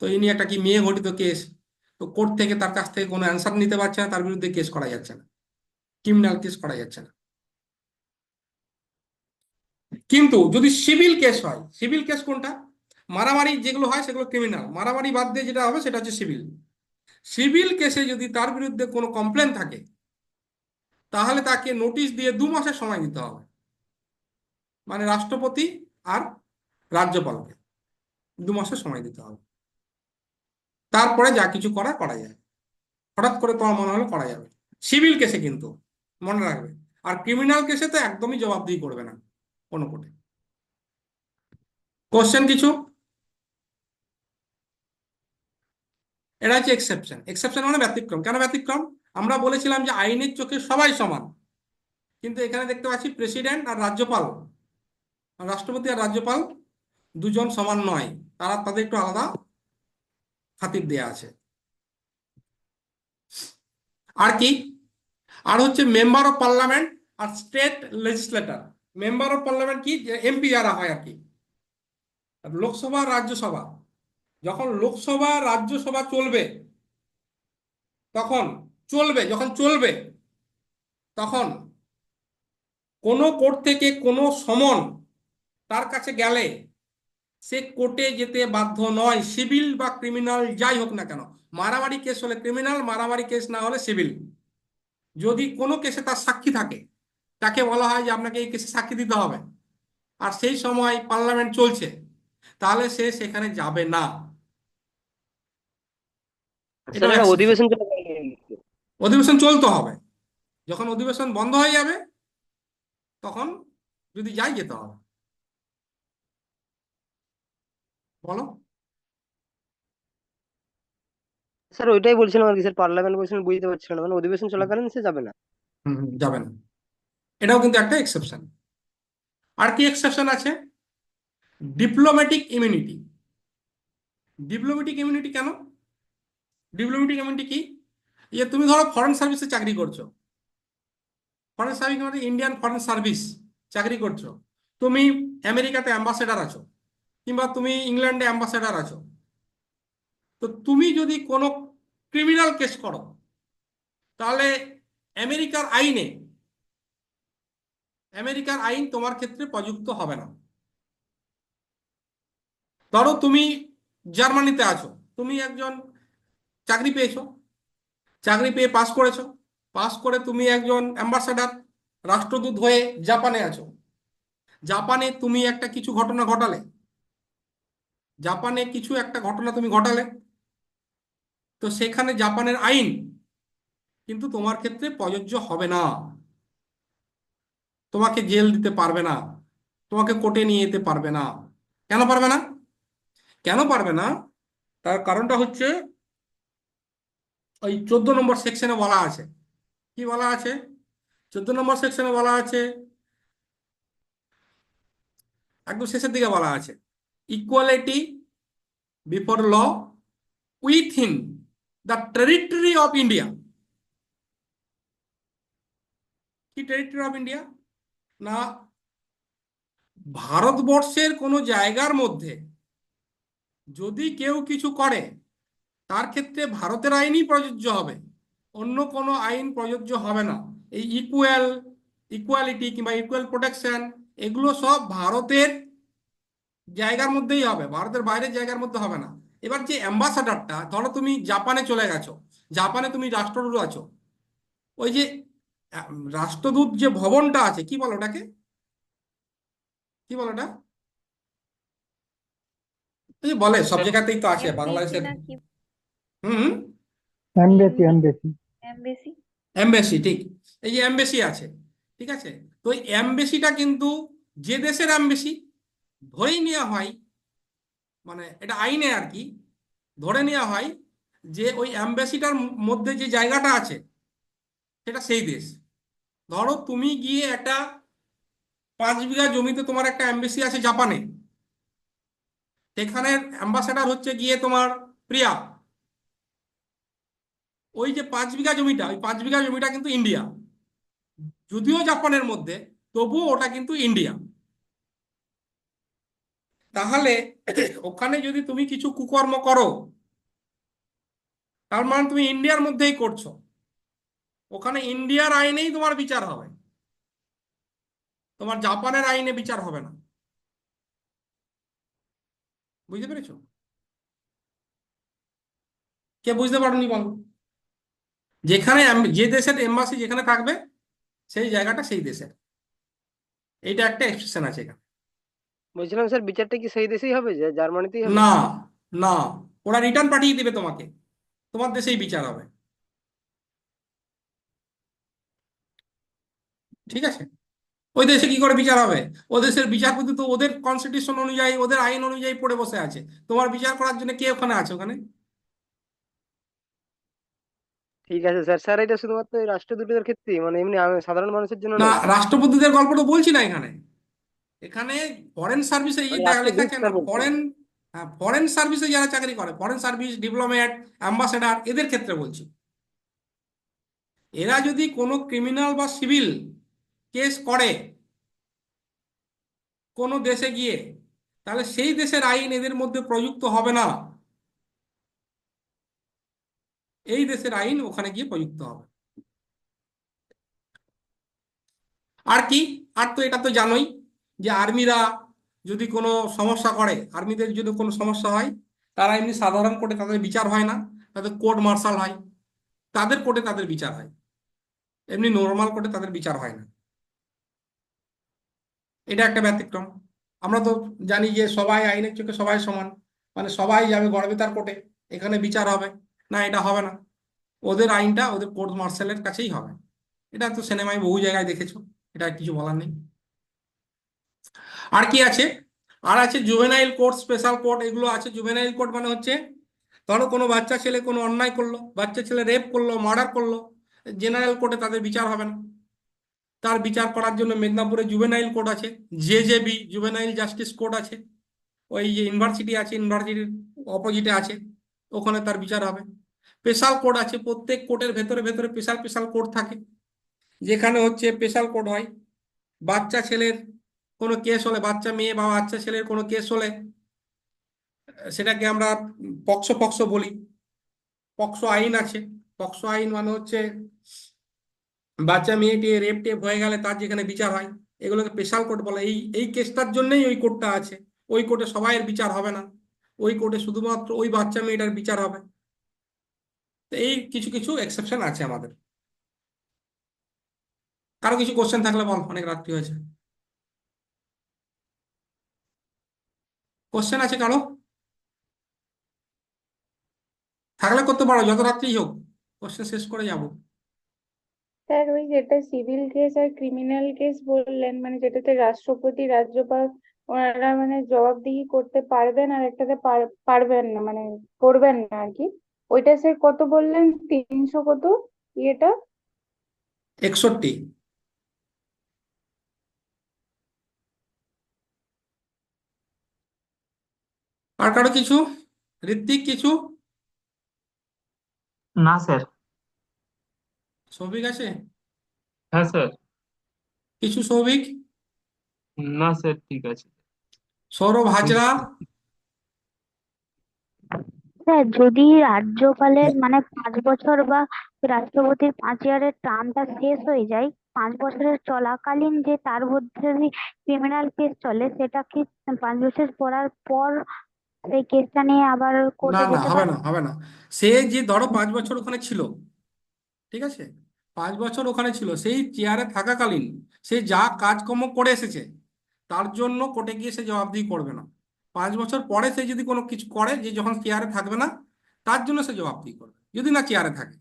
তো ইনি একটা কি মেয়ে ঘটিত কেস, তো কোর্ট থেকে তার কাছ থেকে কোনো অ্যান্সার নিতে পারছে না, তার বিরুদ্ধে কেস করা যাচ্ছে না, ক্রিমিনাল কেস করা যাচ্ছে না। কিন্তু যদি সিভিল কেস হয়, সিভিল কেস কোনটা? মারামারি যেগুলো হয় সেগুলো ক্রিমিনাল, মারামারি বাদ দিয়ে যেটা হবে সেটা হচ্ছে সিভিল। সিভিল কেসে যদি তার বিরুদ্ধে কোনো কমপ্লেন থাকে, তাহলে তাকে নোটিশ দিয়ে 2 মাসের সময় দিতে হবে, মানে রাষ্ট্রপতি আর রাজ্যপালকে 2 মাসের সময় দিতে হবে। তারপরে যা কিছু করা যায়। হঠাৎ করে তোমার মনে হলো করা যাবে, সিভিল কেসে কিন্তু মনে রাখবে। আর ক্রিমিনাল কেসে তো একদমই জবাবদিহি করবে না কোনো কোর্টে। কোশ্চেন কিছু? এটা হচ্ছে এক্সেপশন। এক্সেপশন মানে ব্যতিক্রম। কেন ব্যতিক্রম? আমরা বলেছিলাম যে আইনের চোখে সবাই সমান, কিন্তু এখানে দেখতে পাচ্ছি প্রেসিডেন্ট আর রাজ্যপাল, রাষ্ট্রপতি আর রাজ্যপাল দুজন সমান নয়, তাদের একটু আলাদা খাতির দেয়া আছে। আর কি? আর হচ্ছে মেম্বার অফ পার্লামেন্ট আর state legislator. Member of parliament কি, এমপি যারা হয় আর কি, লোকসভা রাজ্যসভা। যখন লোকসভা রাজ্যসভা চলবে, যখন চলবে তখন কোনো কোর্ট থেকে কোনো সমন তার কাছে গেলে সে কোর্টে যেতে বাধ্য নয়, সিভিল বা ক্রিমিনাল যাই হোক না কেন। মারামারি কেস হলে ক্রিমিনাল, মারামারি কেস না হলে সিভিল। যদি কোনো কেসে তার সাক্ষী থাকে, তাকে বলা হয় যে আপনাকে এই কেসে সাক্ষী দিতে হবে, আর সেই সময় পার্লামেন্ট চলছে, তাহলে সে সেখানে যাবে না। এটা স্যার এটা exception। অধিবেশন চলাকালীন। অধিবেশন চলতে হবে। যখন অধিবেশন বন্ধ হয়ে যাবে তখন যদি যাই যেতে হবে। বলো। স্যার ওইটাই বলছিলাম আর কি, স্যার পার্লামেন্ট বলছিলেন বুঝতে পারছিলাম না, মানে অধিবেশন চলাকালীন সে যাবে না। যাবে না, এটাও কিন্তু একটা এক্সেপশন। আর কি এক্সেপশন আছে? Diplomatic immunity. ডিপ্লোম্যাটিক ইমিউনিটি কেন? ডিপ্লোম্যাটিক ইমিউনিটি কি? যে তুমি ধরো ফরেন সার্ভিসে চাকরি করছো, ফরেন সার্ভিস মানে ইন্ডিয়ান ফরেন সার্ভিস চাকরি করছো, তুমি আমেরিকাতে অ্যাম্বাসেডার আছো, কিংবা তুমি ইংল্যান্ডে অ্যাম্বাসেডার আছো। তো তুমি যদি কোনো ক্রিমিনাল কেস করো, তাহলে আমেরিকার আইন তোমার ক্ষেত্রে প্রযুক্ত হবে না। ধরো তুমি জার্মানিতে আছো, তুমি একজন চাকরি পেয়েছো, চাকরি পেয়ে পাস করেছো, পাস করে তুমি একজন অ্যাম্বাসাডার, রাষ্ট্রদূত হয়ে জাপানে আছো। জাপানে তুমি একটা কিছু ঘটনা ঘটালে, জাপানে কিছু একটা ঘটনা তুমি ঘটালে, তো সেখানে জাপানের আইন কিন্তু তোমার ক্ষেত্রে প্রযোজ্য হবে না। তোমাকে জেল দিতে পারবে না, তোমাকে কোর্টে নিয়ে যেতে পারবে না। কেন পারবে না? কেন পারবে না? তার কারণটা হচ্ছে ওই 14 নম্বর সেকশনে বলা আছে। কি বলা আছে? 14 নম্বর সেকশনে বলা আছে, একদম শেষের দিকে বলা আছে, equality before law within the territory of India. কি টেরিটরি অফ ইন্ডিয়া? না, ভারতবর্ষের কোনো জায়গার মধ্যে যদি কেউ কিছু করে, তার ক্ষেত্রে ভারতের আইনই প্রযোজ্য হবে, অন্য কোনো আইন প্রযোজ্য হবে না। এই ইকুয়ালিটি কিংবা ইকুয়াল প্রোটেকশন, এগুলো সব ভারতের জায়গার মধ্যেই হবে, ভারতের বাইরের জায়গার মধ্যে হবে না। এবার যে অ্যাম্বাসাডারটা, ধরো তুমি জাপানে চলে গেছো, জাপানে তুমি রাষ্ট্রদূত আছো, ওই যে রাষ্ট্রদূত যে ভবনটা আছে, কি বলো ওটাকে, কি বলো ওটা? ওই যে বলে সব জায়গাতেই তো আছে এমপিসি বাংলাদেশের। না কি? হুম। Embassy embassy. এমবেসি, ঠিক। এই যে এমবেসি আছে, ঠিক আছে, তো ওই এমবেসিটা কিন্তু যে দেশের এমবেসি, ধরেই নেওয়া হয়, মানে এটা আইনে আর কি, ধরে নেওয়া হয় যে ওই অ্যাম্বাসিটার মধ্যে যে জায়গাটা আছে সেটা সেই দেশ। ধরো তুমি গিয়ে একটা 5 বিঘা জমিতে তোমার একটা অ্যাম্বাসি আছে জাপানে, সেখানে অ্যাম্বাসেডার হচ্ছে গিয়ে তোমার প্রিয়া। ওই যে 5 বিঘা জমিটা, ওই 5 বিঘা জমিটা কিন্তু ইন্ডিয়া, যদিও জাপানের মধ্যে, তবুও ওটা কিন্তু ইন্ডিয়া। তাহলে ওখানে যদি তুমি কিছু কুকর্ম করো, তার মানে তুমি ইন্ডিয়ার মধ্যেই করছো, ওখানে ইন্ডিয়ার আইনেই তোমার বিচার হবে, তোমার জাপানের আইনে বিচার হবে না। বুঝতে পেরেছো? কে বুঝতে পারোনি বলো? যে দেশের এম্বাসি যেখানে থাকবে, সেই জায়গাটা সেই দেশের। এইটা একটা এক্সপ্রেশন আছে এখানে। বলছিলাম স্যার বিচারটা কি সেই দেশেই হবে, যে জার্মানিতেই হবে? না, না, ওরা রিটার্ন পাঠিয়ে দিবে তোমাকে, তোমার দেশেই বিচার হবে। ঠিক আছে? ওই দেশে কি করে বিচার হবে? ও দেশের বিচারপতি তো ওদের কনস্টিটিউশন অনুযায়ী, ওদের আইন অনুযায়ী পড়ে বসে আছে। তোমার বিচার করার জন্য কে ওখানে আছে ওখানে? ঠিক আছে স্যার। স্যার এটা শুধুমাত্র এই রাষ্ট্রদূতদের ক্ষেত্রেই, মানে এমনি সাধারণ মানুষের জন্য না, নয়? রাষ্ট্রপতিদের গল্প তো বলছি না এখানে। এখানে ফরেন সার্ভিসে এই মানে লেখা রাষ্ট্রদূত আছে না, স্যার বলছি। ফরেন সার্ভিসে যারা চাকরি করে, ফরেন সার্ভিস, ডিপ্লোম্যাট, অ্যাম্বাসেডার, এদের ক্ষেত্রে বলছি। এরা যদি কোনো ক্রিমিনাল বা সিভিল কেস করে কোনো দেশে গিয়ে, তাহলে সেই দেশের আইন এদের মধ্যে প্রযুক্ত হবে না, এই দেশের আইন ওখানে গিয়ে প্রযুক্ত হবে। আর কি? আর তো এটা তো জানোই যে আর্মিরা যদি কোনো সমস্যা করে, আর্মিদের যদি কোনো সমস্যা হয়, তারা এমনি সাধারণ কোর্টে তাদের বিচার হয় না, তাদের কোর্ট মার্শাল হয়, তাদের কোর্টে তাদের বিচার হয়, এমনি নর্মাল কোর্টে তাদের বিচার হয় না। এটা একটা ব্যতিক্রম। আমরা তো জানি যে সবাই আইনের চোখে সবাই সমান, মানে সবাই যাবে গড়বেতার কোর্টে, এখানে বিচার হবে না, এটা হবে না। ওদের আইনটা ওদের কোর্ট মার্শালের কাছেই হবে। এটা তো সিনেমায় বহু জায়গায় দেখেছো, এটা কিছু বলার নেই। আর কি আছে? আর আছে জুভেনাইল কোর্ট, স্পেশাল কোর্ট, এগুলো আছে। জুভেনাইল কোর্ট মানে হচ্ছে, ধরো কোনো বাচ্চা ছেলে কোনো অন্যায় করলো, বাচ্চা ছেলে রেপ করলো, মার্ডার করলো, জেনারেল কোর্টে তাদের বিচার হবে না। তার বিচার করার জন্য মেদিনীপুরে জুভেনাইল কোর্ট আছে, জেজেবি, জুভেনাইল জাস্টিস কোর্ট আছে। ওই যে ইউনিভার্সিটি আছে, ইউনিভার্সিটির অপোজিটে আছে, ওখানে তার বিচার হবে। স্পেশাল কোর্ট আছে, প্রত্যেক কোর্টের ভেতরে ভেতরে স্পেশাল স্পেশাল কোর্ট থাকে, যেখানে হচ্ছে স্পেশাল কোর্ট হয়। বাচ্চা ছেলের কোনো কেস হলে, বাচ্চা মেয়ে বা বাচ্চা ছেলের কোনো কেস হলে, সেটাকে আমরা পক্সো পক্সো বলি। পক্সো আইন আছে। পক্সো আইন মানে হচ্ছে বাচ্চা মেয়েটি রেপ টেপ হয়ে গেলে তার যেখানে বিচার হয়, এগুলোকে স্পেশাল কোর্ট বলে। এই এই কেসটার জন্যই ওই কোর্টটা আছে। ওই কোর্টে সবাইয়ের বিচার হবে না, ওই কোর্টে শুধুমাত্র ওই বাচ্চা মেয়েটার বিচার হবে। তো এই কিছু কিছু এক্সেপশন আছে আমাদের। কারো কিছু কোশ্চেন থাকলে বল, অনেক রাত্রি হয়েছে। কোশ্চেন আছে কারো? থাকলে করতে পারো, যত রাত্রি হোক, কোশ্চেন শেষ করে যাবো। স্যার ওই যেটা সিভিল কেস আর ক্রিমিনাল কেস বললেন, মানে যেটাতে রাষ্ট্রপতি রাজ্যপাল ওনারা মানে জবাবদিহি করতে পারবেন আর একটাতে পারবেন না, মানে করবেন না আর কি, ওইটা স্যার কত বললেন, 300 কত ইয়েটা? 61। আর কারো কিছু? ঋত্বিক কিছু? না স্যার। সৌভিক আছে হ্যাঁ স্যার। কিছু? সৌভিক? না স্যার, ঠিক আছে। সৌরভ হাজরা? স্যার যদি রাজ্যপালের মানে 5 বছর বা রাষ্ট্রপতির 5 ইয়ারের টার্মটা শেষ হয়ে যায়, 5 বছরের চলাকালীন যে তার মধ্যে যদি ক্রিমিনাল কেস চলে, সেটা কি 5 বছর পড়ার পর সেই কেসটা নিয়ে আবার না, কোর্টে না, যেতে হবে পারে? না, হবে না। সে যে ধরো 5 বছর ওখানে ছিল, ঠিক আছে, 5 বছর ওখানে ছিল, সেই চেয়ারে থাকাকালীন সে যা কাজকর্ম করে এসেছে, তার জন্য কোর্টে গিয়ে সে জবাবদিহি করবে না। 5 বছর পরে সে যদি কোনো কিছু করে, যে যখন চেয়ারে থাকবে না, তার জন্য সে জবাবদিহি করবে, যদি না চেয়ারে থাকে।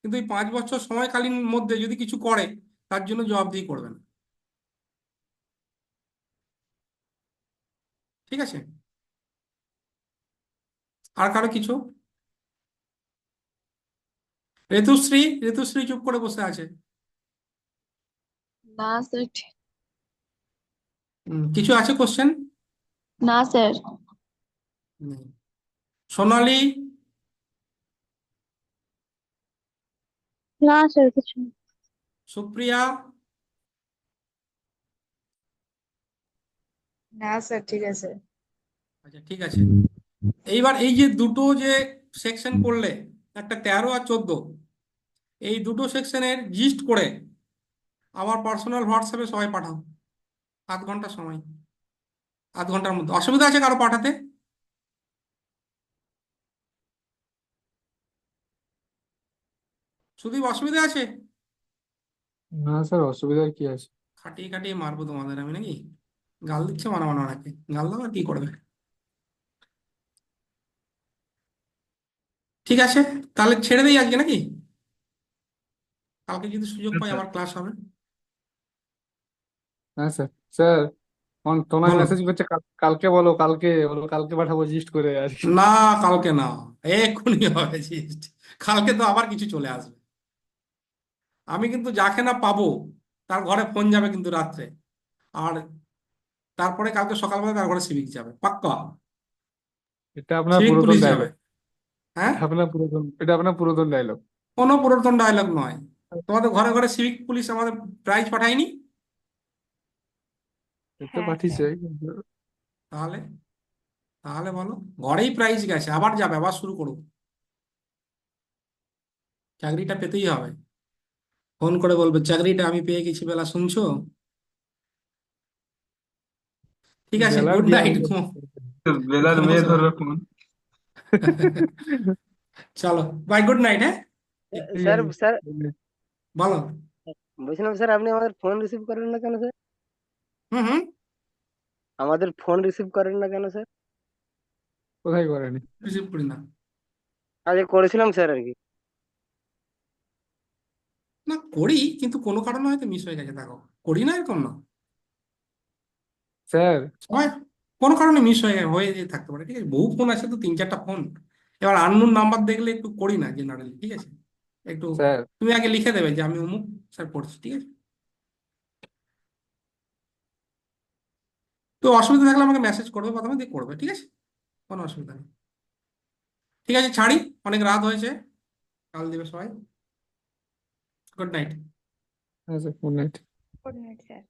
কিন্তু এই 5 বছর সময়কালীন মধ্যে যদি কিছু করে, তার জন্য জবাবদিহি করবে না। ঠিক আছে? আর কারো কিছু? ঋতুশ্রী? ঋতুশ্রী চুপ করে বসে আছে। না স্যার। কিছু আছে কোশ্চেন? না স্যার। সোনালী? না স্যার, কিছু না। সুপ্রিয়া? না স্যার, ঠিক আছে। আচ্ছা, ঠিক আছে। এইবার এই যে দুটো যে সেকশন পড়লে, একটা 13 আর 14, এই দুটো সেকশনের জিস্ট করে আমার পার্সোনাল হোয়াটসঅ্যাপে সবাই পাঠাও। 0.5 ঘন্টা সময়, 0.5 ঘন্টার মধ্যে। অসুবিধা আছে কারো পাঠাতে? শুধু অসুবিধা আছে? না স্যার, অসুবিধার কি আছে? খাটিয়ে খাটিয়ে মারবো তোমাদের আমি নাকি? গাল দিচ্ছে মানা মানা নাকি? গাল দাও আর কি করবে? ঠিক আছে, তাহলে ছেড়ে দিই আজকে নাকি? কালকে যদি সুযোগ হ্যাঁ পাই স্যার। আবার ক্লাস হবে। হ্যাঁ স্যার। স্যার তনয় বলো। মেসেজ করছে, কালকে বলো, কালকে বলো, কালকে পাঠাবো জিস্ট করে আর কি। না, কালকে না, এক্ষুনি হবে জিস্ট। কালকে তো আবার কিছু চলে আসবে। আমি কিন্তু যাকে না পাবো তার ঘরে ফোন যাবে কিন্তু রাত্রে। আর তারপরে কালকে সকালবেলা তার ঘরে সিভিক যাবে পাক্কা। এটা আপনার সিভিক পুরাতন পুলিশ যাবে। ডায়লগ। হ্যাঁ, এটা আপনার পুরাতন ডায়লগ। কোনো পুরাতন ডায়লগ নয়। তোমাদের ঘরে ঘরে সিভিক পুলিশ আমাদের প্রাইজ পাঠায়নি? এটা হ্যাঁ পাঠিয়েছে স্যার। কিন্তু তাহলে তাহলে বলো, ঘরেই প্রাইজ গেছে, আবার যাবে, আবার শুরু করবো। চাকরিটা পেতেই হবে। ফোন করে বলবে চাকরিটা আমি পেয়ে গেছি, বেলা শুনছো? ঠিক আছে, বেলার গুড বিয়ে নাইট, হবে। ঘুমো। বেলার ঘুমো মেয়ে সবাই। ধরবে ফোন। চলো, বাই, গুড নাইট। হ্যাঁ, ঠিক স্যার আছে। স্যার বলো। বলছিলাম স্যার আপনি আমাদের ফোন রিসিভ করেন না কেন স্যার? হুম হুম। আমাদের ফোন রিসিভ করেন না কেন স্যার? কোথায় করেনি? রিসিভ করি না? আজকে করেছিলাম স্যার আর কি। না, করি, কিন্তু কোনো কারণে হয়তো মিস হয়ে গেছে, দেখো। করি না এরকম না। স্যার সবাই কোনো কারণে মিস হয়ে যেয়ে থাকতে পারে, ঠিক আছে? বহু ফোন আছে তো, 3-4টা ফোন। এবার আননোন নাম্বার দেখলে একটু করি না জেনারেলি, ঠিক আছে? একটু স্যার তুমি আগে লিখে দেবে যে আমি অমুক স্যার পড়ছি, ঠিক আছে? তো অসুবিধা থাকলে আমাকে মেসেজ করবে, প্রথমে দিয়ে করবে, ঠিক আছে? কোনো অসুবিধা নেই। ঠিক আছে, ছাড়ি, অনেক রাত হয়েছে। কাল দিবে সবাই। Good night. হ্যাঁ sir, good night. Good night sir.